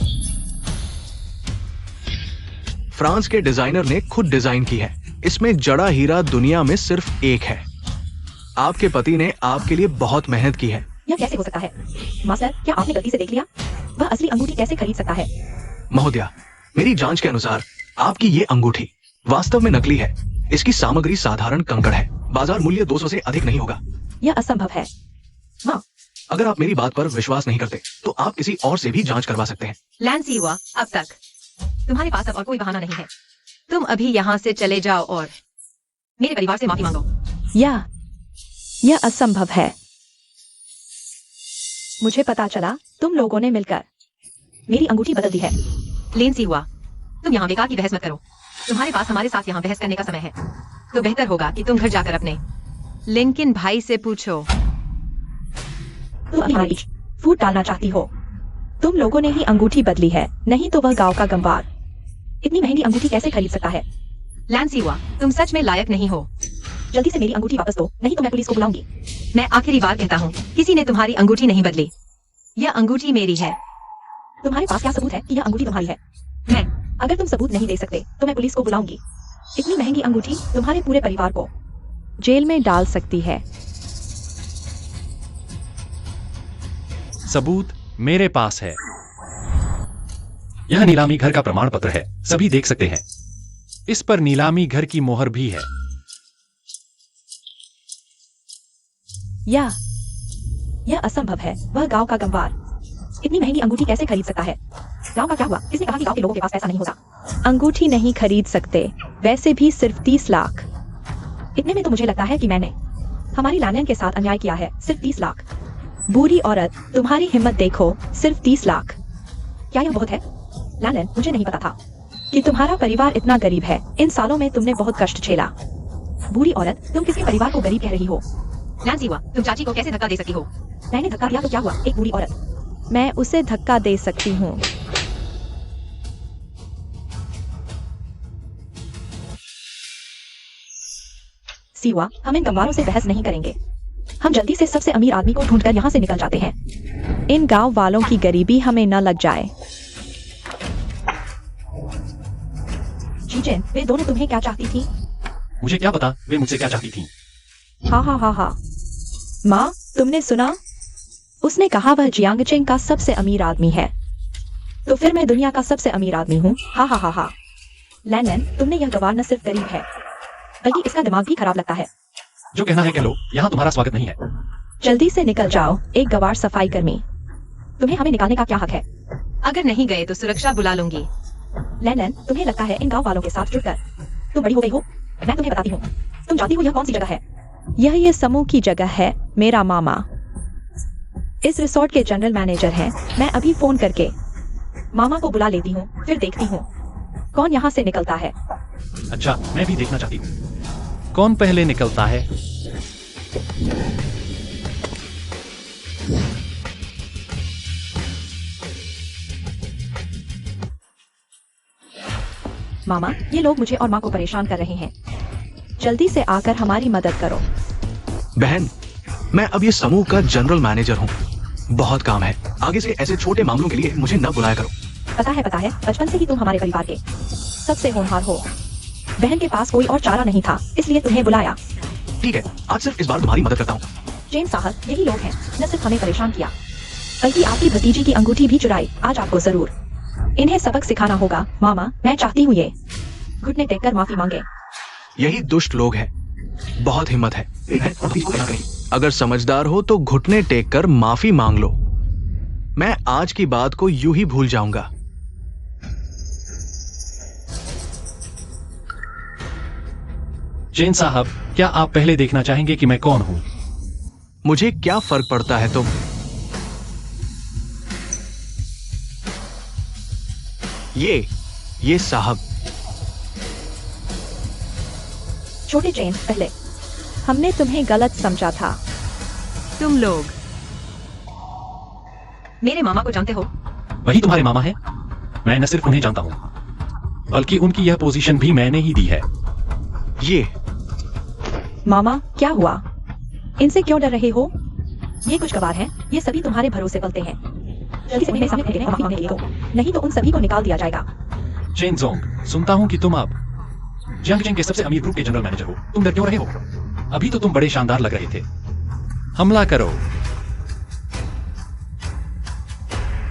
फ्रांस के डिजाइनर ने खुद डिजाइन की है। इसमें जड़ा हीरा दुनिया में सिर्फ एक है। आपके पति ने आपके लिए बहुत मेहनत की है। यह कैसे हो सकता है? मास्टर, क्या आपने गलती से देख लिया? वह असली अंगूठी कैसे खरीद सकता है? महोदया, मेरी जांच के अनुसार आपकी ये अंगूठी वास्तव में नकली है। इसकी सामग्री साधारण कंकड़ है। बाजार मूल्य 200 से अधिक नहीं होगा। यह असंभव है। हाँ, अगर आप मेरी बात पर विश्वास नहीं करते तो आप किसी और से भी जांच करवा सकते हैं। लैंसी हुआ, अब तक तुम्हारे पास अब और कोई बहाना नहीं है। तुम अभी यहाँ से चले जाओ और मेरे परिवार से माफी मांगो। यह असंभव है। मुझे पता चला तुम लोगों ने मिलकर मेरी अंगूठी बदल दी है। लेंसी हुआ, तुम यहाँ बेकार की बहस मत करो। तुम्हारे पास हमारे साथ यहाँ बहस करने का समय है, तो बेहतर होगा कि तुम घर जाकर अपने लिंकन भाई से पूछो। तुम हमारे बीच फूट डालना चाहती हो? तुम लोगों ने ही अंगूठी बदली है, नहीं तो वह गांव का गंवार इतनी महंगी अंगूठी कैसे खरीद सकता है? लैंसी हुआ, तुम सच में लायक नहीं हो। जल्दी से मेरी अंगूठी वापस दो, नहीं तो मैं पुलिस को बुलाऊंगी। मैं आखिरी बार कहता हूँ, किसी ने तुम्हारी अंगूठी नहीं बदली। यह अंगूठी मेरी है। तुम्हारे पास क्या सबूत है कि यह अंगूठी तुम्हारी है? अगर तुम सबूत नहीं दे सकते तो मैं पुलिस को बुलाऊंगी। इतनी महंगी अंगूठी तुम्हारे पूरे परिवार को जेल में डाल सकती है। सबूत मेरे पास है। यह नीलामी घर का प्रमाण पत्र है, सभी देख सकते हैं। इस पर नीलामी घर की मोहर भी है। यह असंभव है। वह गांव का गंवार इतनी महंगी अंगूठी कैसे खरीद सकता है? गांव का क्या हुआ? किसने कहा कि गांव के लोगों के पास पैसा नहीं होता? अंगूठी नहीं खरीद सकते, वैसे भी सिर्फ 30 लाख। इतने में तो मुझे लगता है कि मैंने हमारी लानन के साथ अन्याय किया है। सिर्फ 30 लाख। बुरी औरत, तुम्हारी हिम्मत देखो, सिर्फ 30 लाख। क्या यह बहुत है? लानन, मुझे नहीं पता था कि तुम्हारा परिवार इतना गरीब है। इन सालों में तुमने बहुत कष्ट झेला। बुरी औरत, तुम किसके परिवार को गरीब कह रही हो? लैंसी हुआ, तुम चाची को कैसे धक्का दे सकती हो? मैंने धक्का दिया तो क्या हुआ? एक बुरी औरत। मैं उसे धक्का दे सकती हूँ। सीवा, हम इन गंवारों से बहस नहीं करेंगे। हम जल्दी से सबसे अमीर आदमी को ढूंढकर यहाँ से निकल जाते हैं। इन गांव वालों की गरीबी हमें न लग जाए। जीजन, वे दोनों तुम्हें क्या चाहती थी? मुझे क्या पता वे मुझसे क्या चाहती थी। हा। माँ, तुमने सुना? उसने कहा वह जियांगचेंग का सबसे अमीर आदमी है। तो फिर मैं दुनिया का सबसे अमीर आदमी हूँ। हा। लैन, तुमने यह गवार न सिर्फ गरीब है बल्कि इसका दिमाग भी खराब लगता है। जो कहना है कह लो, यहाँ तुम्हारा स्वागत नहीं है। जल्दी से निकल जाओ, एक गवार सफाई कर्मी। तुम्हें हमें निकालने का क्या हक है? अगर नहीं गए तो सुरक्षा बुला लूंगी। लैन, तुम्हें लगता है इन गांव वालों के साथ जुड़कर तुम बड़ी हो गई हो? मैं तुम्हें बताती हूँ। तुम जानती हो यह कौन सी जगह है? यह ये समूह की जगह है। मेरा मामा इस रिसोर्ट के जनरल मैनेजर हैं। मैं अभी फोन करके मामा को बुला लेती हूँ, फिर देखती हूँ कौन यहाँ से निकलता है। अच्छा, मैं भी देखना चाहती हूँ कौन पहले निकलता है। मामा, ये लोग मुझे और माँ को परेशान कर रहे हैं। जल्दी से आकर हमारी मदद करो। बहन, मैं अब ये समूह का जनरल मैनेजर हूँ। बहुत काम है। आगे से ऐसे छोटे मामलों के लिए मुझे न बुलाया करो। पता है, बचपन से ही तुम हमारे परिवार के सबसे होनहार हो। बहन के पास कोई और चारा नहीं था, इसलिए तुम्हें बुलाया। ठीक है, आज सिर्फ इस बार तुम्हारी मदद करता हूँ। जेम्स साहब, यही लोग हैं, न सिर्फ हमें परेशान किया बल्कि आपकी भतीजी की अंगूठी भी चुराई। आज आपको जरूर इन्हें सबक सिखाना होगा। मामा, मैं चाहती हूँ ये घुटने टेककर माफी मांगे। यही दुष्ट लोग हैं। बहुत हिम्मत है। अगर समझदार हो तो घुटने टेक कर माफी मांग लो। मैं आज की बात को यूं ही भूल जाऊंगा। चेन साहब, क्या आप पहले देखना चाहेंगे कि मैं कौन हूं? मुझे क्या फर्क पड़ता है तुम? ये साहब। छोटे चेन, पहले हमने तुम्हें गलत समझा था। तुम लोग मेरे मामा को जानते हो? वही तुम्हारे मामा है? मैं न सिर्फ उन्हें जानता हूं, बल्कि उनकी यह पोजीशन भी मैंने ही दी है। ये मामा, क्या हुआ? इनसे क्यों डर रहे हो? ये कुछ गवार हैं, ये सभी तुम्हारे भरोसे पलते हैं। जल्दी से मेरे सामने खड़े रहकर माफी मांगने को, नहीं तो उन सभी को निकाल दिया जाएगा। चेन जोंग, सुनता हूं कि तुम अब जियांगजेंग के सबसे अमीर ग्रुप के जनरल मैनेजर हो। तुम डर क्यों रहे हो? अभी तो तुम बड़े शानदार लग रहे थे। हमला करो।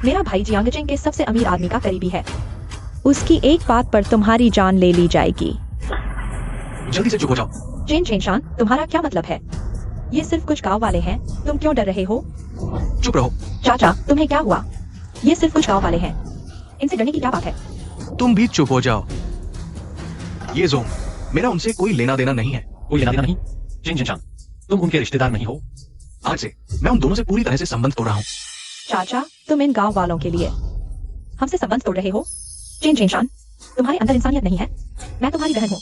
मेरा भाई जियांगजेंग के सबसे अमीर आदमी का करीबी है। उसकी एक बात पर तुम्हारी जान ले ली जाएगी। जल्दी से चुप हो जाओ। चेन चेनशान, तुम्हारा क्या मतलब है? ये सिर्फ कुछ गांव वाले हैं, तुम क्यों डर रहे हो? चुप रहो। चाचा, तुम्हें क्या हुआ? ये सिर्फ कुछ गांव वाले हैं, इनसे डरने की क्या बात है? तुम भी चुप हो जाओ। ये जोंग, मेरा उनसे कोई लेना देना नहीं है। कोई लेना देना नहीं? चेन चेनशान, तुम उनके रिश्तेदार नहीं हो। आज से मैं उन दोनों से पूरी तरह से संबंध तोड़ रहा हूँ। चाचा, तुम इन गांव वालों के लिए हमसे संबंध तोड़ रहे हो? चेन चेनशान, तुम्हारे अंदर इंसानियत नहीं है। मैं तुम्हारी बहन हूँ।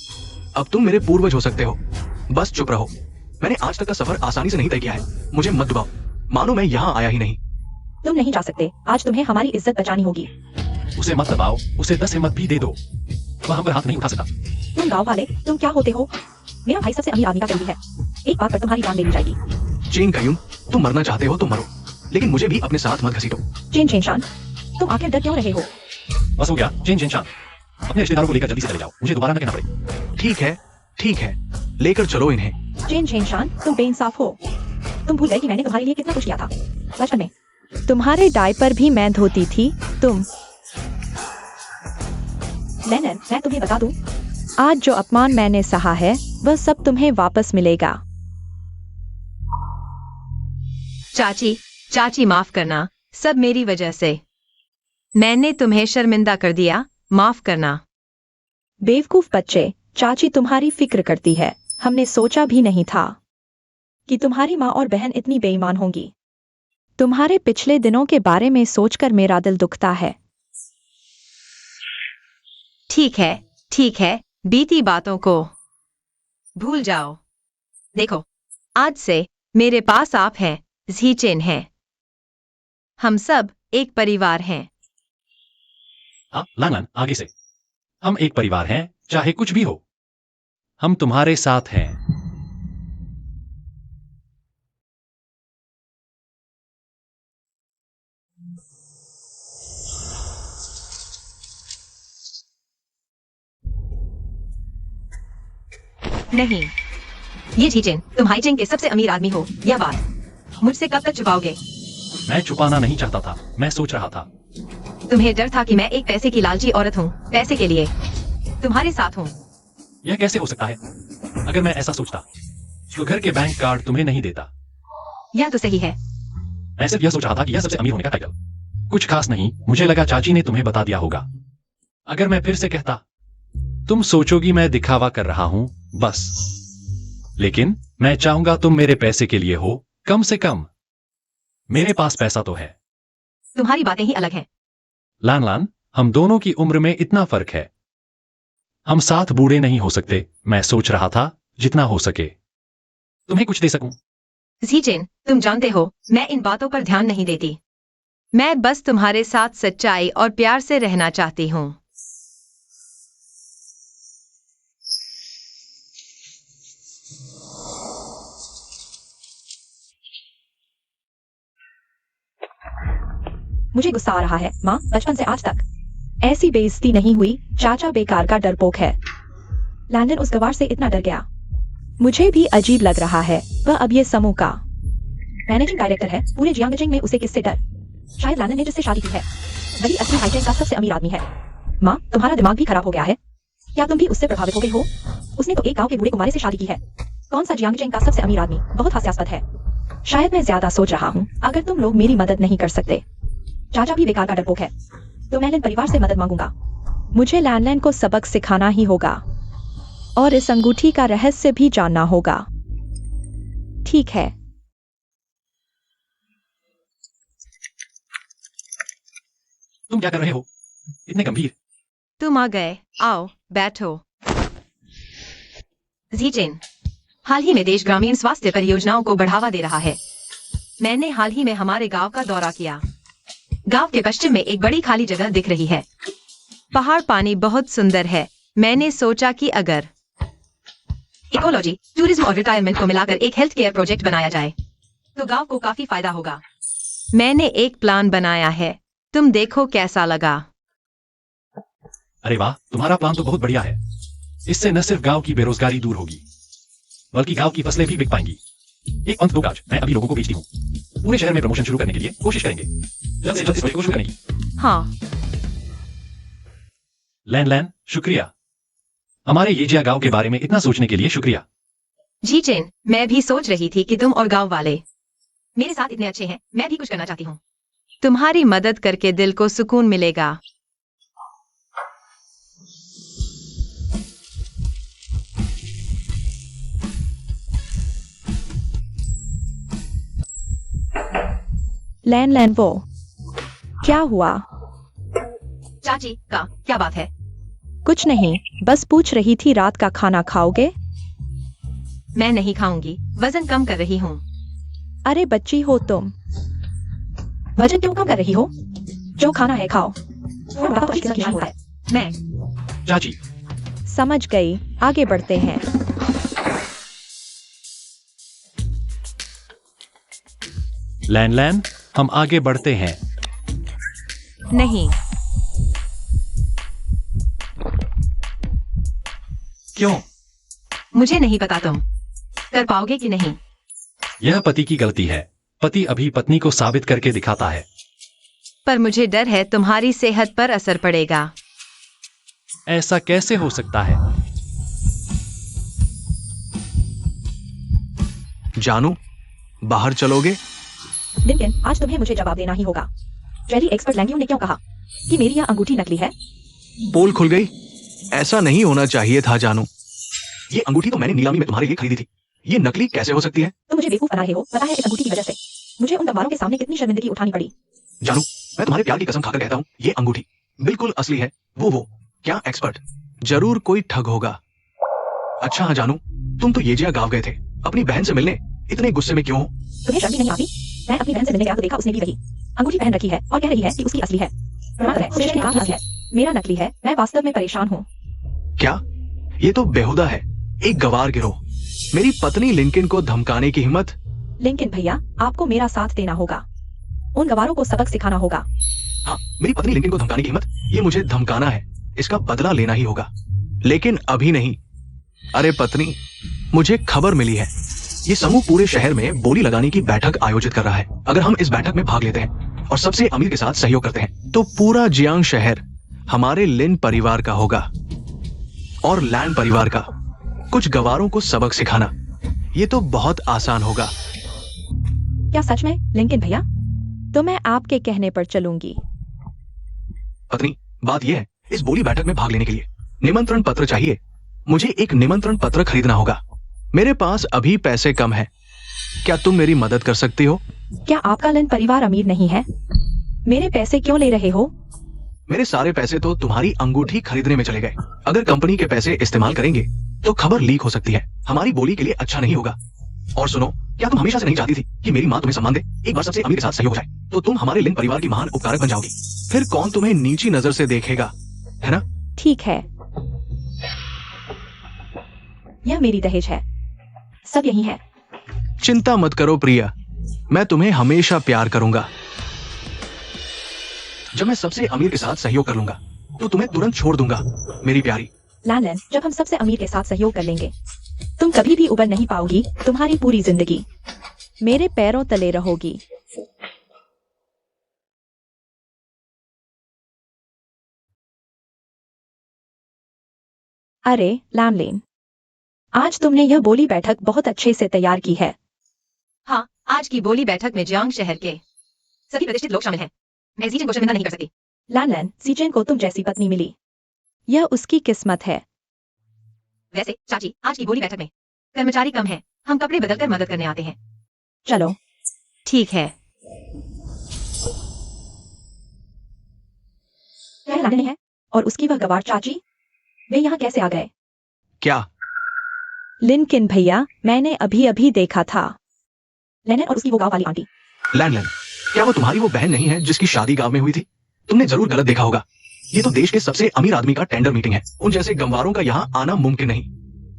अब तुम मेरे पूर्वज हो सकते हो, बस चुप रहो। मैंने आज तक का सफर आसानी से नहीं तय किया है। मुझे मत डुबाओ, मानो मैं यहाँ आया ही नहीं। तुम नहीं जा सकते। आज तुम्हें हमारी इज्जत बचानी होगी। उसे मत दबाओ, उसे 10 हिम्मत भी दे दो। वह हम पर हाथ नहीं उठा सकता। तुम गांव वाले, तुम क्या होते हो? मेरा भाई सबसे अमीर आदमी का करीबी है। एक बात पर तुम्हारी जान ले ली जाएगी। चेन कायून, तुम मरना चाहते हो तो मरो, लेकिन मुझे भी अपने साथ मत घसीटो। चेन चेनशान, तुम आखिर डर क्यों रहे हो? बस हो गया चेन चेनशान, अपने रिश्तेदारों को लेकर जल्दी से चले जाओ, मुझे दोबारा न कहना पड़े। ठीक है, लेकर चलो इन्हें। चेन चेनशान, तुम बेइंसाफ हो। तुम भूल गए कि मैंने तुम्हारे लिए कितना कुछ किया था बचपन में। तुम्हारे डायपर भी मैं धोती थी। तुम लेनन, मैं तुम्हें बता दूं, आज जो अपमान मैंने सहा है वह सब तुम्हें वापस मिलेगा। चाची माफ करना, सब मेरी वजह से। मैंने तुम्हें शर्मिंदा कर दिया, माफ करना। बेवकूफ बच्चे, चाची तुम्हारी फिक्र करती है। हमने सोचा भी नहीं था कि तुम्हारी माँ और बहन इतनी बेईमान होंगी। तुम्हारे पिछले दिनों के बारे में सोचकर मेरा दिल दुखता है। ठीक है, बीती बातों को भूल जाओ। देखो, आज से मेरे पास आप हैं, झीचेन हैं। हम सब एक परिवार हैं। हाँ लांगलान, आगे से हम एक परिवार हैं, चाहे कुछ भी हो। हम तुम्हारे साथ हैं। नहीं, ये झीचेन, तुम हाईचेन के सबसे अमीर आदमी हो। यह बात मुझसे कब तक छुपाओगे? मैं छुपाना नहीं चाहता था, मैं सोच रहा था। तुम्हें डर था कि मैं एक पैसे की लालची औरत हूँ, पैसे के लिए तुम्हारे साथ हूँ। यह कैसे हो सकता है? अगर मैं ऐसा सोचता तो घर के बैंक कार्ड तुम्हें नहीं देता। यह तो सही है। मैं सिर्फ यह सोच रहा था कि यह सबसे अमीर होने का टाइटल कुछ खास नहीं। मुझे लगा चाची ने तुम्हें बता दिया होगा। अगर मैं फिर से कहता, तुम सोचोगी मैं दिखावा कर रहा हूं, बस। लेकिन मैं चाहूंगा तुम मेरे पैसे के लिए हो, कम से कम। मेरे पास पैसा तो है। तुम्हारी बातें ही अलग हैं। लान, हम दोनों की उम्र में इतना फर्क है। हम साथ बूढ़े नहीं हो सकते। मैं सोच रहा था जितना हो सके तुम्हें कुछ दे सकूं। झीचेन, तुम जानते हो मैं इन बातों पर ध्यान नहीं देती। मैं बस तुम्हारे साथ सच्चाई और प्यार से रहना चाहती हूँ। मुझे गुस्सा आ रहा है माँ, बचपन से आज तक ऐसी बेइज्जती नहीं हुई। चाचा बेकार का डरपोक है। लैंडन उस गवार से इतना डर गया। मुझे भी अजीब लग रहा है। वह अब ये समूह का मैनेजिंग डायरेक्टर है। पूरे जियांगजेंग में उसे किससे डर? शायद लैंडन ने जिससे शादी की है वही असली हाईचेन का सबसे अमीर आदमी है। माँ, तुम्हारा दिमाग भी खराब हो गया है। क्या तुम भी उससे प्रभावित हो गई हो? उसने तो एक गांव के बूढ़े कुमारे से शादी की है। कौन सा जियांगचेंग का सबसे अमीर आदमी? बहुत हास्यास्पद है। शायद मैं ज्यादा सोच रहा हूँ। अगर तुम लोग मेरी मदद नहीं कर सकते, चाचा भी बेकार का डरपोक है, तो मैं लिन परिवार से मदद मांगूंगा। मुझे लैन को सबक सिखाना ही होगा और इस अंगूठी का रहस्य भी जानना होगा। ठीक है। तुम क्या कर रहे हो? इतने गंभीर। तुम आ गए, आओ बैठो। जीचेन, हाल ही में देश ग्रामीण स्वास्थ्य परियोजनाओं को बढ़ावा दे रहा है। मैंने हाल ही में हमारे गांव का दौरा किया। गांव के पश्चिम में एक बड़ी खाली जगह दिख रही है। पहाड़, पानी बहुत सुंदर है। मैंने सोचा कि अगर इकोलॉजी, टूरिज्म और रिटायरमेंट को मिलाकर एक हेल्थ केयर प्रोजेक्ट बनाया जाए तो गांव को काफी फायदा होगा। मैंने एक प्लान बनाया है, तुम देखो कैसा लगा। अरे वाह, तुम्हारा प्लान तो बहुत बढ़िया है। इससे न सिर्फ गांव की बेरोजगारी दूर होगी, बल्कि गांव की फसलें भी बिक पाएंगी। एक पंथ दो काज मैं अभी लोगों को भेजती हूँ। पूरे शहर में प्रमोशन शुरू करने के लिए कोशिश करेंगे। जल्द से जल्द इस प्रोजेक्ट को शुरू करने की। हाँ, लैन, शुक्रिया। हमारे येजिया गांव के बारे में इतना सोचने के लिए शुक्रिया। जीचेन, मैं भी सोच रही थी कि तुम और गांव वाले मेरे साथ इतने अच्छे हैं। मैं भी कुछ करना चाहती हूँ। तुम्हारी मदद करके दिल को सुकून मिलेगा। लैन वो क्या हुआ? चाची का क्या बात है? कुछ नहीं, बस पूछ रही थी रात का खाना खाओगे? मैं नहीं खाऊंगी, वजन कम कर रही हूँ। अरे बच्ची हो तुम। वजन क्यों कम कर रही हो? जो खाना है खाओ। और बात तो अच्छी किस्म की होता है। मैं चाची, समझ गई, आगे बढ़ते हैं। लैन, हम आगे बढ़ते हैं। नहीं। क्यों? मुझे नहीं पता तुम कर पाओगे कि नहीं। यह पति की गलती है। पति अभी पत्नी को साबित करके दिखाता है। पर मुझे डर है तुम्हारी सेहत पर असर पड़ेगा। ऐसा कैसे हो सकता है? जानू, बाहर चलोगे? लिंकन, आज तुम्हें मुझे जवाब देना ही होगा। ज्वेलरी एक्सपर्ट लैंग्यू ने क्यों कहा कि मेरी यह अंगूठी नकली है? पोल खुल गई। ऐसा नहीं होना चाहिए था जानू। ये अंगूठी तो मैंने नीलामी में तुम्हारे लिए खरीदी थी। ये नकली कैसे हो सकती है? तुम मुझे बेवकूफ बना रहे हो। पता है इस अंगूठी की वजह से मुझे उन दरबारों के सामने कितनी शर्मिंदगी उठानी पड़ी। जानू, मैं तुम्हारे प्यार की कसम खाकर कहता हूँ, ये अंगूठी बिल्कुल असली है। वो क्या एक्सपर्ट? जरूर कोई ठग होगा। अच्छा हाँ जानू, तुम तो येजिया गांव गए थे अपनी बहन से मिलने। इतने गुस्से में क्यों हो? तुम्हें शर्म भी नहीं आती? मैं अपनी बहन से मिलने गया तो देखा उसने भी वही अंगूठी पहन रखी है और कह रही है कि उसकी असली है। प्रमाण है, उसने कहा असली है, मेरा नकली है। मैं वास्तव में परेशान हूँ। क्या? ये तो बेहुदा है। एक गवार गिरोह मेरी पत्नी लिंकन को धमकाने की हिम्मत। लिंकन भैया, आपको मेरा साथ देना होगा। उन गवारों को सबक सिखाना होगा। हाँ, मेरी पत्नी लिंकन को धमकाने की हिम्मत। ये मुझे धमकाना है, इसका बदला लेना ही होगा, लेकिन अभी नहीं। अरे पत्नी, मुझे खबर मिली है। ये समूह पूरे शहर में बोली लगाने की बैठक आयोजित कर रहा है। अगर हम इस बैठक में भाग लेते हैं और सबसे अमीर के साथ सहयोग करते हैं तो पूरा जियांग शहर हमारे लिन परिवार का होगा और लैंड परिवार का। कुछ गवारों को सबक सिखाना, ये तो बहुत आसान होगा। क्या सच में लिंकन भैया? तो मैं आपके कहने पर चलूंगी। पत्नी, बात यह है, इस बोली बैठक में भाग लेने के लिए निमंत्रण पत्र चाहिए। मुझे एक निमंत्रण पत्र खरीदना होगा। मेरे पास अभी पैसे कम हैं। क्या तुम मेरी मदद कर सकती हो? क्या आपका लिन परिवार अमीर नहीं है? मेरे पैसे क्यों ले रहे हो? मेरे सारे पैसे तो तुम्हारी अंगूठी खरीदने में चले गए। अगर कंपनी के पैसे इस्तेमाल करेंगे तो खबर लीक हो सकती है। हमारी बोली के लिए अच्छा नहीं होगा। और सुनो, क्या तुम हमेशा से नहीं चाहती थी कि मेरी माँ तुम्हें सम्मान दे? एक बार सबसे अमीर के साथ सहयोग हो जाए तो तुम हमारे लिन परिवार की महान उपकारक बन जाओगी। फिर कौन तुम्हें नीची नजर से देखेगा, है ना? ठीक है, यह मेरी दहेज है। सब यही है। चिंता मत करो प्रिया, मैं तुम्हें हमेशा प्यार करूंगा। जब मैं सबसे अमीर के साथ सहयोग कर लूंगा तो तुम्हें तुरंत छोड़ दूंगा मेरी प्यारी। लैन, जब हम सबसे अमीर के साथ सहयोग कर लेंगे तुम कभी भी उबर नहीं पाओगी तुम्हारी पूरी जिंदगी। मेरे पैरों तले रहोगी। अरे लैनलेन, आज तुमने यह बोली बैठक बहुत अच्छे से तैयार की है। हाँ, आज की बोली बैठक में जियांग शहर के सभी प्रतिष्ठित लोग शामिल हैं। मैं जीजन को शर्मिंदा नहीं कर सकती। लैनलैन, सीजेन को तुम जैसी पत्नी मिली, यह उसकी किस्मत है। वैसे चाची, आज की बोली बैठक में कर्मचारी कम हैं। हम कपड़े बदलकर मदद करने आते हैं। चलो। ठीक है। क्या लाने है? और उसकी वह गवार चाची, वे यहाँ कैसे आ गए? क्या? लिनकिन भैया, मैंने अभी अभी देखा था। लेनन और उसकी वो गांव वाली आंटी। लैनलैन, क्या वो तुम्हारी वो बहन नहीं है जिसकी शादी गांव में हुई थी? तुमने जरूर गलत देखा होगा। ये तो देश के सबसे अमीर आदमी का टेंडर मीटिंग है। उन जैसे गंवारों का यहाँ आना मुमकिन नहीं।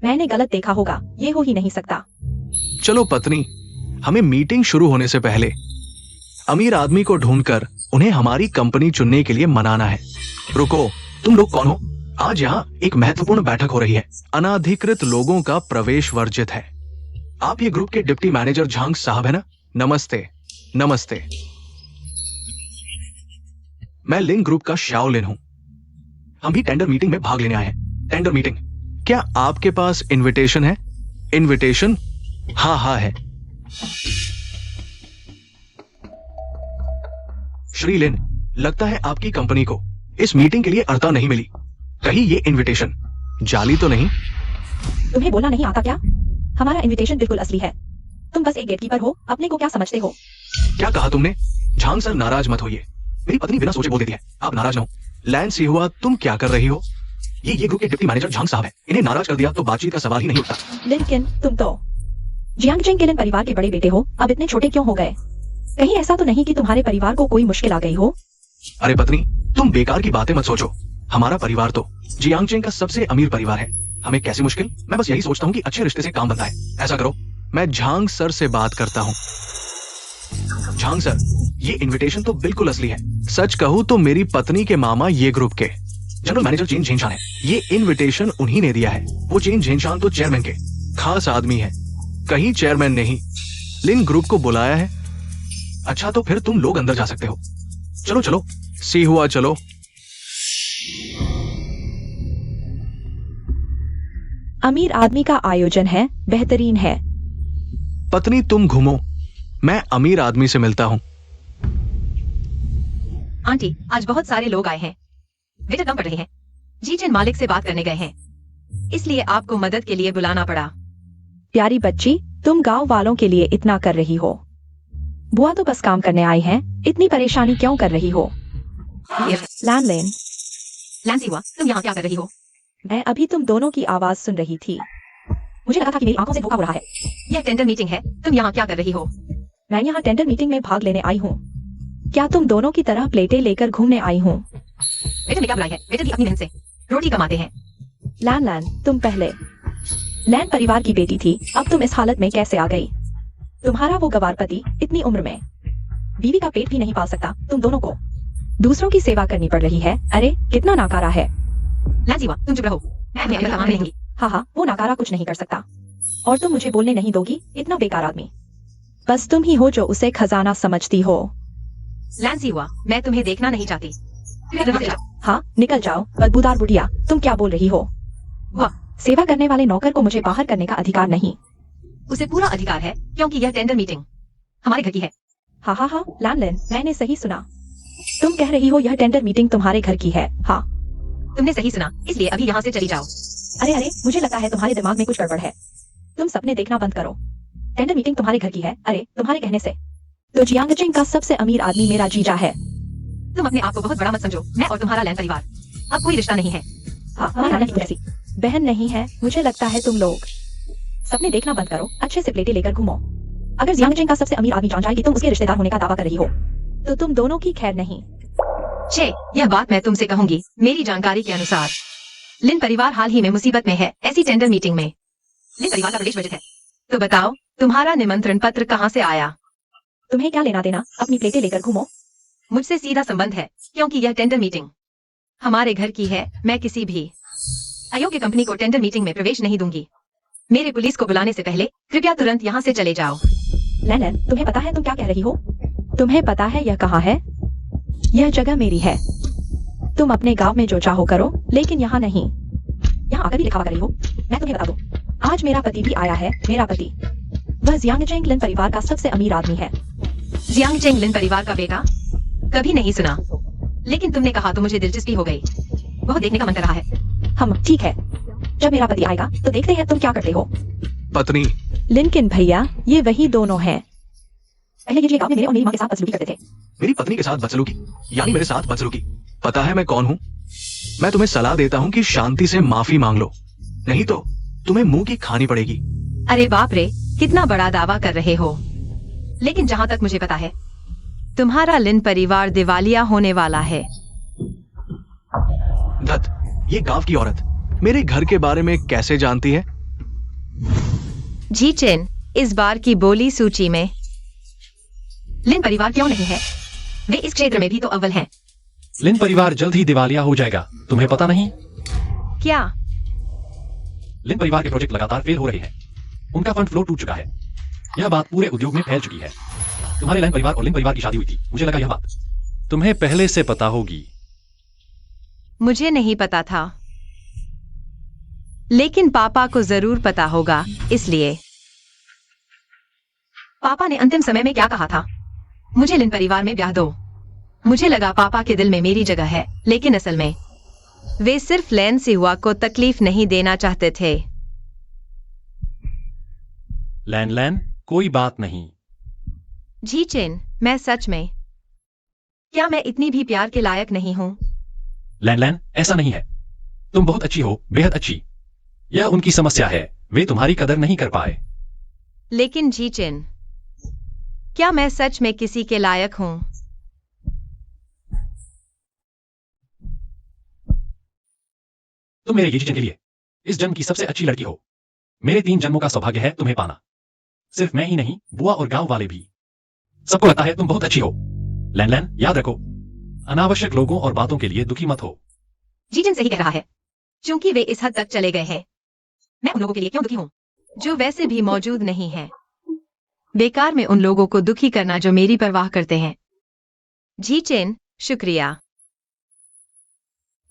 मैंने गलत देखा होगा, ये हो ही नहीं सकता। चलो पत्नी, हमें मीटिंग शुरू होने से पहले अमीर आदमी को ढूंढकर उन्हें हमारी कंपनी चुनने के लिए मनाना है। रुको, तुम लोग कौन हो? आज यहाँ एक महत्वपूर्ण बैठक हो रही है। अनाधिकृत लोगों का प्रवेश वर्जित है। आप ये ग्रुप के डिप्टी मैनेजर झांग साहब है ना? नमस्ते। नमस्ते। मैं लिन ग्रुप का शाओलिन हूं। हम भी टेंडर मीटिंग में भाग लेने आए हैं। टेंडर मीटिंग, क्या आपके पास इनविटेशन है? इनविटेशन? हाँ है। श्री लिन, लगता है आपकी कंपनी को इस मीटिंग के लिए अर्हता नहीं मिली। कहीं ये इनविटेशन जाली तो नहीं? तुम्हें बोलना नहीं आता क्या? हमारा इनविटेशन बिल्कुल असली है। तुम बस एक गेटकीपर हो, अपने को क्या समझते हो? क्या कहा तुमने? झांग सर, नाराज मत होइए। मेरी पत्नी बिना सोचे बोल देती है, आप नाराज ना हो। लैन सी हुआ, तुम क्या कर रही हो? ये ग्रुप के डिप्टी मैनेजर झांग साहब है। इन्हें नाराज कर दिया तो बातचीत का सवाल ही नहीं उठता। लेकिन तुम तो जियांगजेंग के लिन परिवार के बड़े बेटे हो, अब इतने छोटे क्यों हो गए? कहीं ऐसा तो नहीं कि तुम्हारे परिवार को कोई मुश्किल आ गई हो? अरे पत्नी, तुम बेकार की बातें मत सोचो। हमारा परिवार तो जियांगजेंग का सबसे अमीर परिवार है। हमें कैसी मुश्किल? मैं बस यही सोचता हूँ कि अच्छे रिश्ते से काम बनता है। ऐसा करो, मैं झांग सर से बात करता हूँ। झांग सर, ये इनविटेशन तो बिल्कुल असली है। सच कहूँ तो मेरी पत्नी के मामा ये ग्रुप के जनरल मैनेजर चेन झेनशान है। ये इनविटेशन उन्हीं ने दिया है। वो चेन झेनशान तो चेयरमैन के खास आदमी है, कहीं चेयरमैन नहीं। लिन ग्रुप को बुलाया है। अच्छा, तो फिर तुम लोग अंदर जा सकते हो। चलो चलो, सी हुआ, चलो। अमीर आदमी का आयोजन है, बेहतरीन है। पत्नी तुम घूमो, मैं अमीर आदमी से मिलता हूँ। आंटी, आज बहुत सारे लोग आए हैं। वेटर कम पड़ रहे हैं। जीचेन मालिक से बात करने गए हैं, इसलिए आपको मदद के लिए बुलाना पड़ा। प्यारी बच्ची, तुम गांव वालों के लिए इतना कर रही हो। बुआ तो बस काम करने आई हैं, इतनी परेशानी क्यों कर रही हो? लैनलेन, लैंसी हुआ, तुम यहाँ क्या कर रही हो? मैं अभी तुम दोनों की आवाज सुन रही थी। मुझे लगा था कि मेरी आंखों से धोखा हो रहा है। यह टेंडर मीटिंग है, तुम यहाँ क्या कर रही हो? मैं यहाँ टेंडर मीटिंग में भाग लेने आई हूँ। क्या तुम दोनों की तरह प्लेटें लेकर घूमने आई हूँ? वेटर ने क्या बुलाई है? वेटर भी अपनी बहन से रोटी कमाते हैं। लैन, तुम पहले लैन परिवार की बेटी थी, अब तुम इस हालत में कैसे आ गई? तुम्हारा वो गवार पति इतनी उम्र में बीवी का पेट भी नहीं पाल सकता। तुम दोनों को दूसरों की सेवा करनी पड़ रही है। अरे कितना नाकारा है। लैंसी हुआ, तुम चुप रहो। मैं अपने अगले सामान लेंगी। हाँ, वो नाकारा कुछ नहीं कर सकता। और तुम मुझे बोलने नहीं दोगी? इतना बेकार आदमी। बस तुम ही हो जो उसे खजाना समझती हो। लैंसी हुआ, मैं तुम्हें देखना नहीं चाहती। हाँ, निकल जाओ बदबूदार बुढ़िया। तुम क्या बोल रही हो? वाह, सेवा करने वाले नौकर को मुझे बाहर करने का अधिकार नहीं। उसे पूरा अधिकार है, क्योंकि यह टेंडर मीटिंग हमारे घर की है। हाँ, लैनलेन, मैंने सही सुना। तुम कह रही हो यह टेंडर मीटिंग तुम्हारे घर की है? हाँ, तुमने सही सुना, इसलिए अभी यहाँ से चली जाओ। अरे, मुझे लगता है तुम्हारे दिमाग में कुछ गड़बड़ है। तुम सपने देखना बंद करो। टेंडर मीटिंग तुम्हारे घर की है। अरे, तुम्हारे कहने से तो जियांगजेंग का सबसे अमीर आदमी मेरा जीजा है। तुम अपने आप को बहुत बड़ा मत समझो। मैं और तुम्हारा लैन परिवार अब कोई रिश्ता नहीं है। हाँ, हमारी जैसी बहन नहीं है। मुझे लगता है तुम लोग सपने देखना बंद करो, अच्छे से प्लेटें लेकर घूमो। अगर जियांगजेंग का सबसे अमीर आदमी जान जाए कि तुम उसके रिश्तेदार होने का दावा कर रही हो, तो तुम दोनों की खैर नहीं। छे, यह बात मैं तुमसे कहूंगी। मेरी जानकारी के अनुसार लिन परिवार हाल ही में मुसीबत में है। ऐसी टेंडर मीटिंग में लिन परिवार का प्रवेश वर्जित है। तो बताओ, तुम्हारा निमंत्रण पत्र कहाँ से आया? तुम्हें क्या लेना देना? अपनी प्लेटें लेकर घूमो। मुझसे सीधा संबंध है, क्योंकि यह टेंडर मीटिंग हमारे घर की है। मैं किसी भी अयोग्य कंपनी को टेंडर मीटिंग में प्रवेश नहीं दूंगी। मेरे पुलिस को बुलाने से पहले कृपया तुरंत यहाँ से चले जाओ। लैन, तुम्हें पता है तुम क्या कह रही हो? तुम्हें पता है यह कहाँ है? यह जगह मेरी है। तुम अपने गांव में जो चाहो करो, लेकिन यहाँ नहीं। यहाँ आकर भी लिखावा कर रही हो। मैं तुम्हें बता दूं, आज मेरा पति भी आया है। मेरा पति, वह जियांगजेंग लिन परिवार का सबसे अमीर आदमी है। जियांग चेंग लिन परिवार का बेटा? कभी नहीं सुना, लेकिन तुमने कहा तो मुझे दिलचस्पी हो गई। बहुत देखने का मन कर रहा है। हम ठीक है, जब मेरा पति आएगा तो देखते हैं तुम क्या करते हो। पत्नी, लिनकिन भैया, ये वही दोनों हैं। पहले ये गांव में मेरे और मेरी माँ के साथ बदसलूकी करते थे। मेरी पत्नी के साथ बदसलूकी, यानी मेरे साथ बदसलूकी। पता है मैं कौन हूँ? मैं तुम्हें सलाह देता हूँ कि शांति से माफी मांग लो, नहीं तो तुम्हें मुंह की खानी पड़ेगी। अरे बाप रे, कितना बड़ा दावा कर रहे हो। लेकिन जहाँ तक मुझे पता है, तुम्हारा लिन परिवार दिवालिया होने वाला है। धत, ये गांव की औरत मेरे घर के बारे में कैसे जानती है? जी चेन, इस बार की बोली सूची में लिन परिवार क्यों नहीं है? वे इस क्षेत्र में भी तो अव्वल हैं। लिन परिवार जल्द ही दिवालिया हो जाएगा, तुम्हें पता नहीं? क्या? लिन परिवार के प्रोजेक्ट लगातार फेल हो रहे हैं। उनका फंड फ्लो टूट चुका है। यह बात पूरे उद्योग में फैल चुकी है। तुम्हारे लिन परिवार और लिन परिवार की शादी हुई थी, मुझे लगा यह बात तुम्हें पहले से पता होगी। मुझे नहीं पता था, लेकिन पापा को जरूर पता होगा, इसलिए। पापा ने अंतिम समय में क्या कहा था? मुझे लिन परिवार में ब्याह दो। मुझे लगा पापा के दिल में मेरी जगह है, लेकिन असल में वे सिर्फ लैन सिहुआ को तकलीफ नहीं देना चाहते थे। लैन लैन, कोई बात नहीं। जी चेन, मैं सच में, क्या मैं इतनी भी प्यार के लायक नहीं हूँ? लैन लैन, ऐसा नहीं है। तुम बहुत अच्छी हो, बेहद अच्छी। यह उनकी समस्या है, वे तुम्हारी कदर नहीं कर पाए। लेकिन जी चेन, क्या मैं सच में किसी के लायक हूँ? तुम मेरे ये जीजन के लिए इस जन्म की सबसे अच्छी लड़की हो। मेरे 3 जन्मों का सौभाग्य है तुम्हें पाना। सिर्फ मैं ही नहीं, बुआ और गांव वाले भी। सबको लगता है तुम बहुत अच्छी हो। लैन लैन, याद रखो, अनावश्यक लोगों और बातों के लिए दुखी मत हो। जीजन सही कह रहा है, क्योंकि वे इस हद तक चले गए हैं। मैं उन लोगों के लिए क्यों दुखी हूँ, जो वैसे भी मौजूद नहीं है। बेकार में उन लोगों को दुखी करना जो मेरी परवाह करते हैं। जी चेन, शुक्रिया।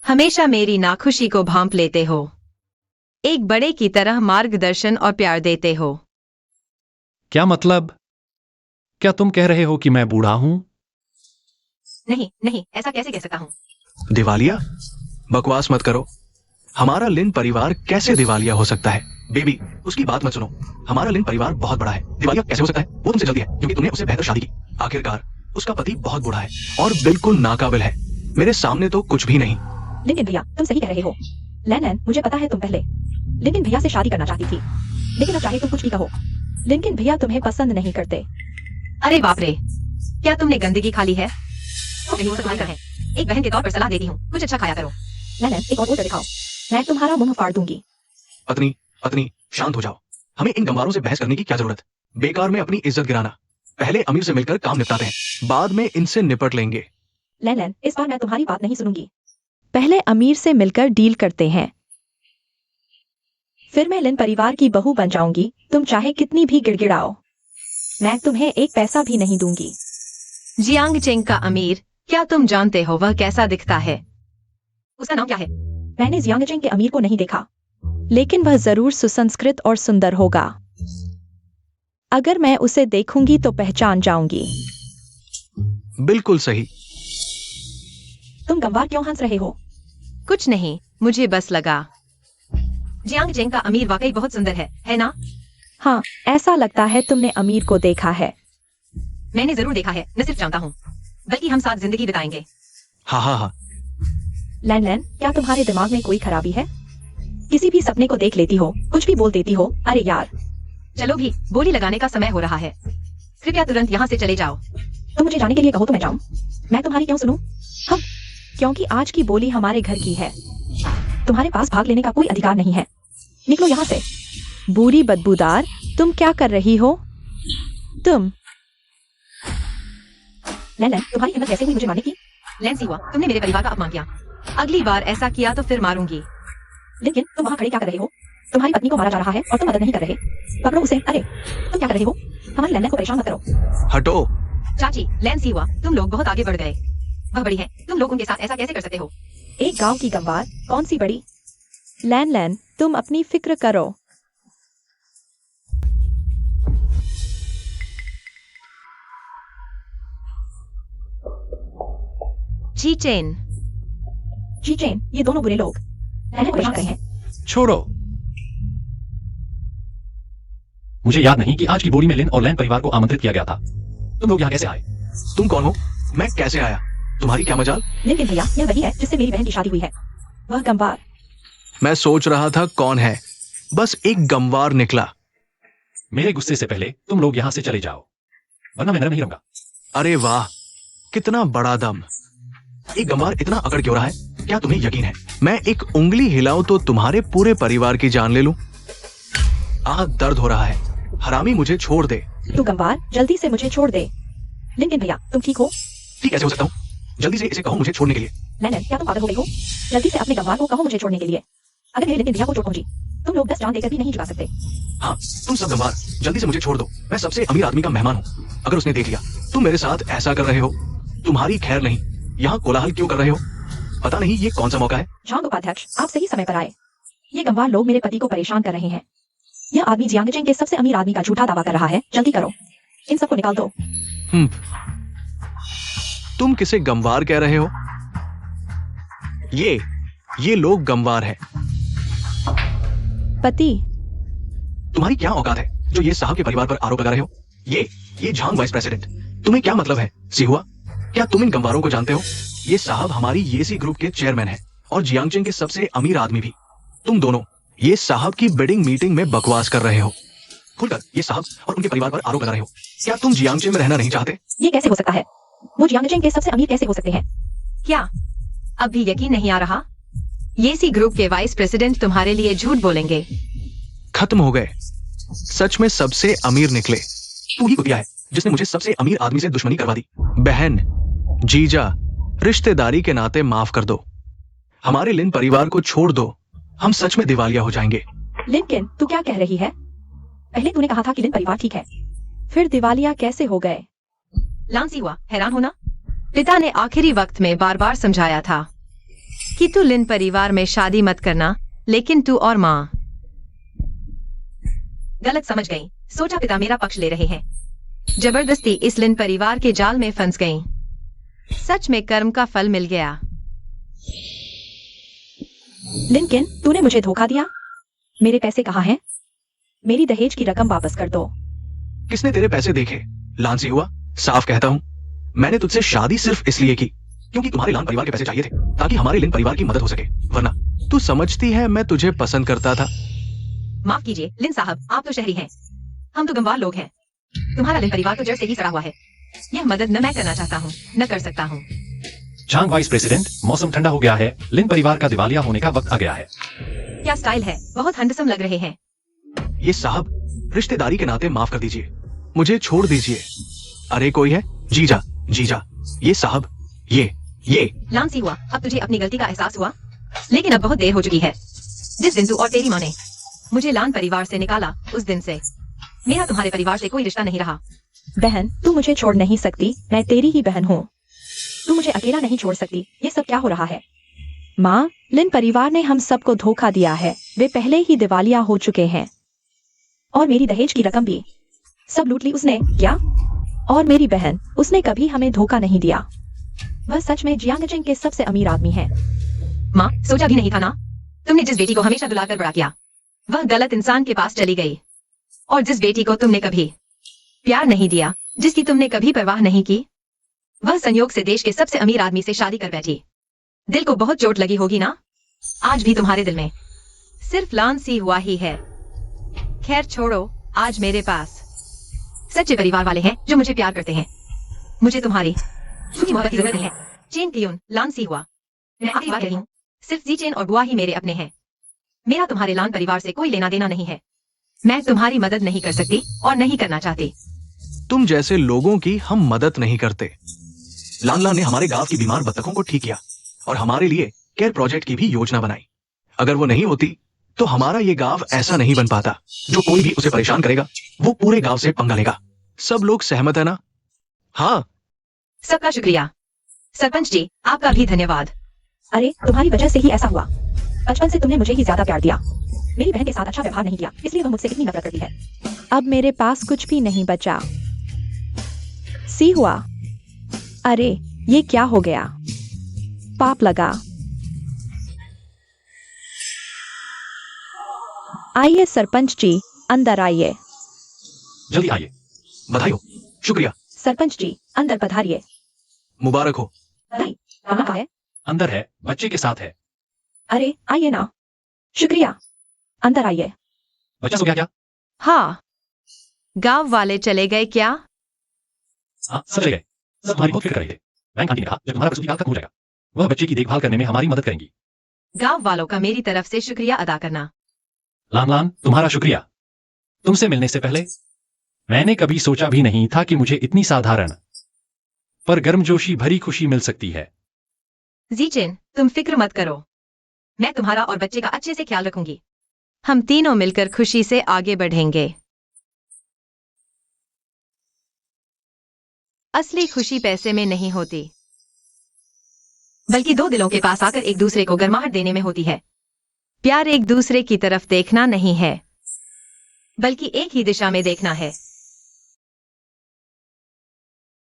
हमेशा मेरी नाखुशी को भांप लेते हो। एक बड़े की तरह मार्गदर्शन और प्यार देते हो। क्या मतलब? क्या तुम कह रहे हो कि मैं बूढ़ा हूं? नहीं नहीं, ऐसा कैसे कह सकता हूँ? दिवालिया? बकवास मत करो। हमारा लिन परिवार कैसे दिवालिया हो सकता है? बेबी, उसकी बात मत सुनो। हमारा लिन परिवार बहुत बड़ा है, दिवालिया कैसे हो सकता है? वो तुमसे जल्दी है क्योंकि तुमने उससे बेहतर शादी की। आखिरकार उसका पति बहुत बूढ़ा है और बिल्कुल नाकाबिल है। मेरे सामने तो कुछ भी नहीं। लेकिन भैया, तुम सही कह रहे हो। लैन, मुझे पता है तुम पहले लेकिन भैया से शादी करना चाहती थी, लेकिन अब चाहे तुम कुछ भी कहो, लेकिन भैया तुम्हें पसंद नहीं करते। अरे बाप रे, क्या तुमने गंदगी खा ली है? नहीं, वो सब तुम्हारी तरह है। एक बहन के तौर पर सलाह देती हूँ, कुछ अच्छा खाया करो। लैन, एक और दिखाओ, मैं तुम्हारा मुंह फाड़ दूंगी। पत्नी, पत्नी, शांत हो जाओ। हमें इन गंवारों से बहस करने की क्या जरूरत? बेकार में अपनी इज्जत गिराना। पहले अमीर से मिलकर काम निपटाते हैं, बाद में इनसे निपट लेंगे। लैन, इस बार मैं तुम्हारी बात नहीं सुनूंगी। पहले अमीर से मिलकर डील करते हैं, फिर मैं लिन परिवार की बहू बन जाऊंगी। तुम चाहे कितनी भी गिड़गिड़ाओ, मैं तुम्हें एक पैसा भी नहीं दूंगी। जियांग चेंग का अमीर, क्या तुम जानते हो वह कैसा दिखता है? उसका नाम क्या है? मैंने जियांगजेंग के अमीर को नहीं देखा, लेकिन वह जरूर सुसंस्कृत और सुंदर होगा। अगर मैं उसे देखूंगी तो पहचान जाऊंगी। बिल्कुल सही। तुम गंवार क्यों हंस रहे हो? कुछ नहीं, मुझे बस लगा। जियांग चेंग का अमीर वाकई बहुत सुंदर है ना? हाँ, ऐसा लगता है तुमने अमीर को देखा है। मैंने जरूर देखा है, न सिर्फ जानता हूँ, बल्कि हम साथ जिंदगी बिताएंगे। हाँ हाँ हाँ। लैन, क्या तुम्हारे दिमाग में कोई खराबी है? किसी भी सपने को देख लेती हो, कुछ भी बोल देती हो। अरे यार, चलो भी, बोली लगाने का समय हो रहा है। कृपया तुरंत यहाँ से चले जाओ। तुम मुझे जाने के लिए कहो तो मैं जाऊं। मैं तुम्हारी क्यों सुनूं? हम, क्योंकि आज की बोली हमारे घर की है। तुम्हारे पास भाग लेने का कोई अधिकार नहीं है। निकलो यहाँ से। बुरी बदबूदार, तुम क्या कर रही हो? तुम लैन, तुम्हारी हिम्मत कैसे हुई मुझे मारने की? लैन सिहुआ, तुमने मेरे परिवार का अपमान किया। अगली बार ऐसा किया तो फिर मारूंगी। लेकिन तुम वहाँ खड़े क्या कर रहे हो? तुम्हारी पत्नी को मारा जा रहा है और तुम मदद नहीं कर रहे। पकड़ो उसे। अरे, तुम क्या कर रहे हो? हमारी लैन को परेशान मत करो। हटो। चाची, लैन सिहुआ, तुम लोग बहुत आगे बढ़ गए। वह बड़ी है, तुम लोग उनके साथ ऐसा कैसे कर सकते हो? एक गांव की गंवार, कौन सी बड़ी? लैन लैन, तुम अपनी फिक्र करो। जी चेन, जी चेन, ये दोनों बुरे लोग लैन को परेशान कर रहे हैं। छोड़ो। मुझे याद नहीं कि आज की बोली में लिन और लैन परिवार को आमंत्रित किया गया था। तुम लोग यहाँ कैसे आए? तुम कौन हो? मैं कैसे आया? तुम्हारी क्या मजाल? लेकिन भैया, यह वही है जिससे मेरी बहन की शादी हुई है। वह गंवार। मैं सोच रहा था कौन है, बस एक गंवार निकला। मेरे गुस्से से पहले तुम लोग यहाँ से चले जाओ, वरना मैं नरम नहीं रहूंगा। अरे वाह, कितना बड़ा दम। एक गंवार इतना अकड़ क्यों रहा है? क्या तुम्हें यकीन है मैं एक उंगली हिलाऊं तो तुम्हारे पूरे परिवार की जान ले लूं? दर्द हो रहा है। हरामी, मुझे छोड़ दे। तू गंवार, जल्दी से मुझे छोड़ दे। लिंकन भैया, तुम ठीक हो? ठीक कैसे हो सकता हूँ? जल्दी से इसे कहो मुझे छोड़ने के लिए। लैन, क्या तुम पागल हो गई हो? जल्दी से अपने गंवार को कहो मुझे छोड़ने के लिए। अगर मेरे लिंकन भैया को चोट पहुंची, तुम लोग 10 जान देकर भी नहीं चुका सकते। हाँ, तुम सब गंवार जल्दी से मुझे छोड़ दो। मैं सबसे अमीर आदमी का मेहमान हूँ। अगर उसने देख लिया तुम मेरे साथ ऐसा कर रहे हो, तुम्हारी खैर नहीं। यहाँ कोलाहल क्यों कर रहे हो? पता नहीं ये कौन सा मौका है। झांग उपाध्यक्ष, आप सही समय पर आए। ये गंवार लोग मेरे पति को परेशान कर रहे हैं। यह आदमी जियांगचेन के सबसे अमीर आदमी का झूठा दावा कर रहा है। जल्दी करो, इन सबको निकाल दो। तुम किसे गंवार कह रहे हो? ये लोग गंवार हैं। पति, तुम्हारी क्या औकात है जो ये साहब के परिवार पर आरोप लगा रहे हो? ये झांग वाइस प्रेसिडेंट, तुम्हें क्या मतलब है? सिहुआ, क्या तुम इन गंवारों को जानते हो? ये साहब हमारी येसी ग्रुप के चेयरमैन हैं और जियांगचेन के सबसे अमीर आदमी भी। तुम दोनों ये साहब की बिडिंग मीटिंग में बकवास कर रहे हो। खुलकर ये साहब और उनके परिवार पर आरोप लगा रहे हो। क्या तुम जियांगचेन में रहना नहीं चाहते? ये कैसे हो सकता है? वो जियांगचेन के सबसे अमीर कैसे हो सकते हैं? क्या अब भी यकीन नहीं आ रहा? येसी ग्रुप के वाइस प्रेसिडेंट तुम्हारे लिए झूठ बोलेंगे। खत्म हो गए। सच में सबसे अमीर निकले। तू ही कुतिया है जिसने मुझे सबसे अमीर आदमी से दुश्मनी करवा दी। बहन, जीजा, रिश्तेदारी के नाते माफ कर दो। हमारे लिन परिवार को छोड़ दो। हम सच में दिवालिया हो जाएंगे। लिंकन, तू क्या कह रही है? पहले तूने कहा था कि लिन परिवार ठीक है, फिर दिवालिया कैसे हो गए? लांसी हुआ हैरान होना। पिता ने आखिरी वक्त में बार बार समझाया था कि तू लिन परिवार में शादी मत करना, लेकिन तू और माँ गलत समझ गई। सोचा पिता मेरा पक्ष ले रहे हैं। जबरदस्ती इस लिन परिवार के जाल में फंस गई। सच में कर्म का फल मिल गया। लिंकन, तूने मुझे धोखा दिया। मेरे पैसे कहाँ हैं? मेरी दहेज की रकम वापस कर दो। किसने तेरे पैसे देखे? लांसी हुआ, साफ कहता हूँ, मैंने तुझसे शादी सिर्फ इसलिए की क्योंकि तुम्हारे लान परिवार के पैसे चाहिए थे ताकि हमारे लिन परिवार की मदद हो सके। वरना तू समझती है मैं तुझे पसंद करता था? माफ कीजिए लिन साहब, आप तो शहरी हैं, हम तो गंवार लोग हैं। तुम्हारा लिन परिवार तो जड़ से ही सड़ा हुआ है। यह मदद न मैं करना चाहता हूँ, न कर सकता हूँ। झांग वाइस प्रेसिडेंट, मौसम ठंडा हो गया है। लिन परिवार का दिवालिया होने का वक्त आ गया है। क्या स्टाइल है, बहुत हैंडसम लग रहे हैं। ये साहब, रिश्तेदारी के नाते माफ कर दीजिए, मुझे छोड़ दीजिए। अरे कोई है? जीजा, जीजा, ये साहब, ये लांसी हुआ, अब तुझे अपनी गलती का एहसास हुआ, लेकिन अब बहुत देर हो चुकी है। जिस दिन तू और तेरी माँ ने मुझे लान परिवार से निकाला, उस दिन से मेरा तुम्हारे परिवार से कोई रिश्ता नहीं रहा। बहन, तू मुझे छोड़ नहीं सकती, मैं तेरी ही बहन हूँ। तू मुझे अकेला नहीं छोड़ सकती। ये सब क्या हो रहा है? माँ, लिन परिवार ने हम सबको धोखा दिया है। वे पहले ही दिवालिया हो चुके हैं। और मेरी दहेज की रकम भी सब लूट ली उसने। क्या? और मेरी बहन, उसने कभी हमें धोखा नहीं दिया। वह सच में जियांगचेन के सबसे अमीर आदमी है। माँ, सोचा भी नहीं था ना, तुमने जिस बेटी को हमेशा दुलाकर बड़ा किया, वह गलत इंसान के पास चली गई। और जिस बेटी को तुमने कभी प्यार नहीं दिया, जिसकी तुमने कभी परवाह नहीं की, वह संयोग से देश के सबसे अमीर आदमी से शादी कर बैठी। दिल को बहुत चोट लगी होगी ना? आज भी तुम्हारे दिल में सिर्फ लांसी हुआ ही है। खैर छोड़ो, आज मेरे पास सच्चे परिवार वाले हैं जो मुझे प्यार करते हैं। मुझे तुम्हारी मोहब्बत की जरूरत नहीं है। चेन क्यून, लांसी हुआ, मैं आखिरी बार कह रही हूँ, सिर्फ जी चेन और बुआ ही मेरे अपने हैं। मेरा तुम्हारे लान परिवार से कोई लेना देना नहीं है। मैं तुम्हारी मदद नहीं कर सकती और नहीं करना चाहती। तुम जैसे लोगों की हम मदद नहीं करते। लांगला ने हमारे गांव की बीमार बत्तखों को ठीक किया और हमारे लिए केयर प्रोजेक्ट की भी योजना बनाई। अगर वो नहीं होती तो हमारा ये गांव ऐसा नहीं बन पाता। जो कोई भी उसे परेशान करेगा वो पूरे गांव से पंगा लेगा। सब लोग सहमत है ना? हाँ। सबका शुक्रिया। सरपंच जी, आपका भी धन्यवाद। अरे, तुम्हारी वजह से ही ऐसा हुआ। बचपन से तुमने मुझे ही ज्यादा प्यार दिया, मेरी बहन के साथ अच्छा व्यवहार नहीं किया, इसलिए वह मुझसे इतनी नफरत करती है। अब मेरे पास कुछ भी नहीं बचा। सी हुआ। अरे ये क्या हो गया? पाप लगा। आइए सरपंच जी, अंदर आइए। जल्दी आइए। बधाई हो। शुक्रिया। सरपंच जी, अंदर पधारिए। मुबारक हो। बधाई। खाना कहाँ है? अंदर है, बच्चे के साथ है। अरे आइए ना। शुक्रिया, अंदर आइए। बच्चा सो गया क्या? हाँ, गांव वाले चले गए क्या? हाँ, सब चले गए। सब तुम्हारी बहुत फिक्र करेंगे। बैंक आंटी ने कहा जब तुम्हारा प्रसूति काल खत्म हो जाएगा, वह बच्चे की देखभाल करने में हमारी मदद करेंगी। गांव वालों का मेरी तरफ से शुक्रिया अदा करना। लान लान, तुम्हारा शुक्रिया। तुमसे मिलने से पहले मैंने कभी सोचा भी नहीं था कि मुझे इतनी साधारण पर गर्मजोशी भरी खुशी मिल सकती है। जीचिन, तुम फिक्र मत करो, मैं तुम्हारा और बच्चे का अच्छे से ख्याल रखूंगी। हम तीनों मिलकर खुशी से आगे बढ़ेंगे। असली खुशी पैसे में नहीं होती, बल्कि दो दिलों के पास आकर एक दूसरे को गर्माहट देने में होती है। प्यार एक दूसरे की तरफ देखना नहीं है, बल्कि एक ही दिशा में देखना है।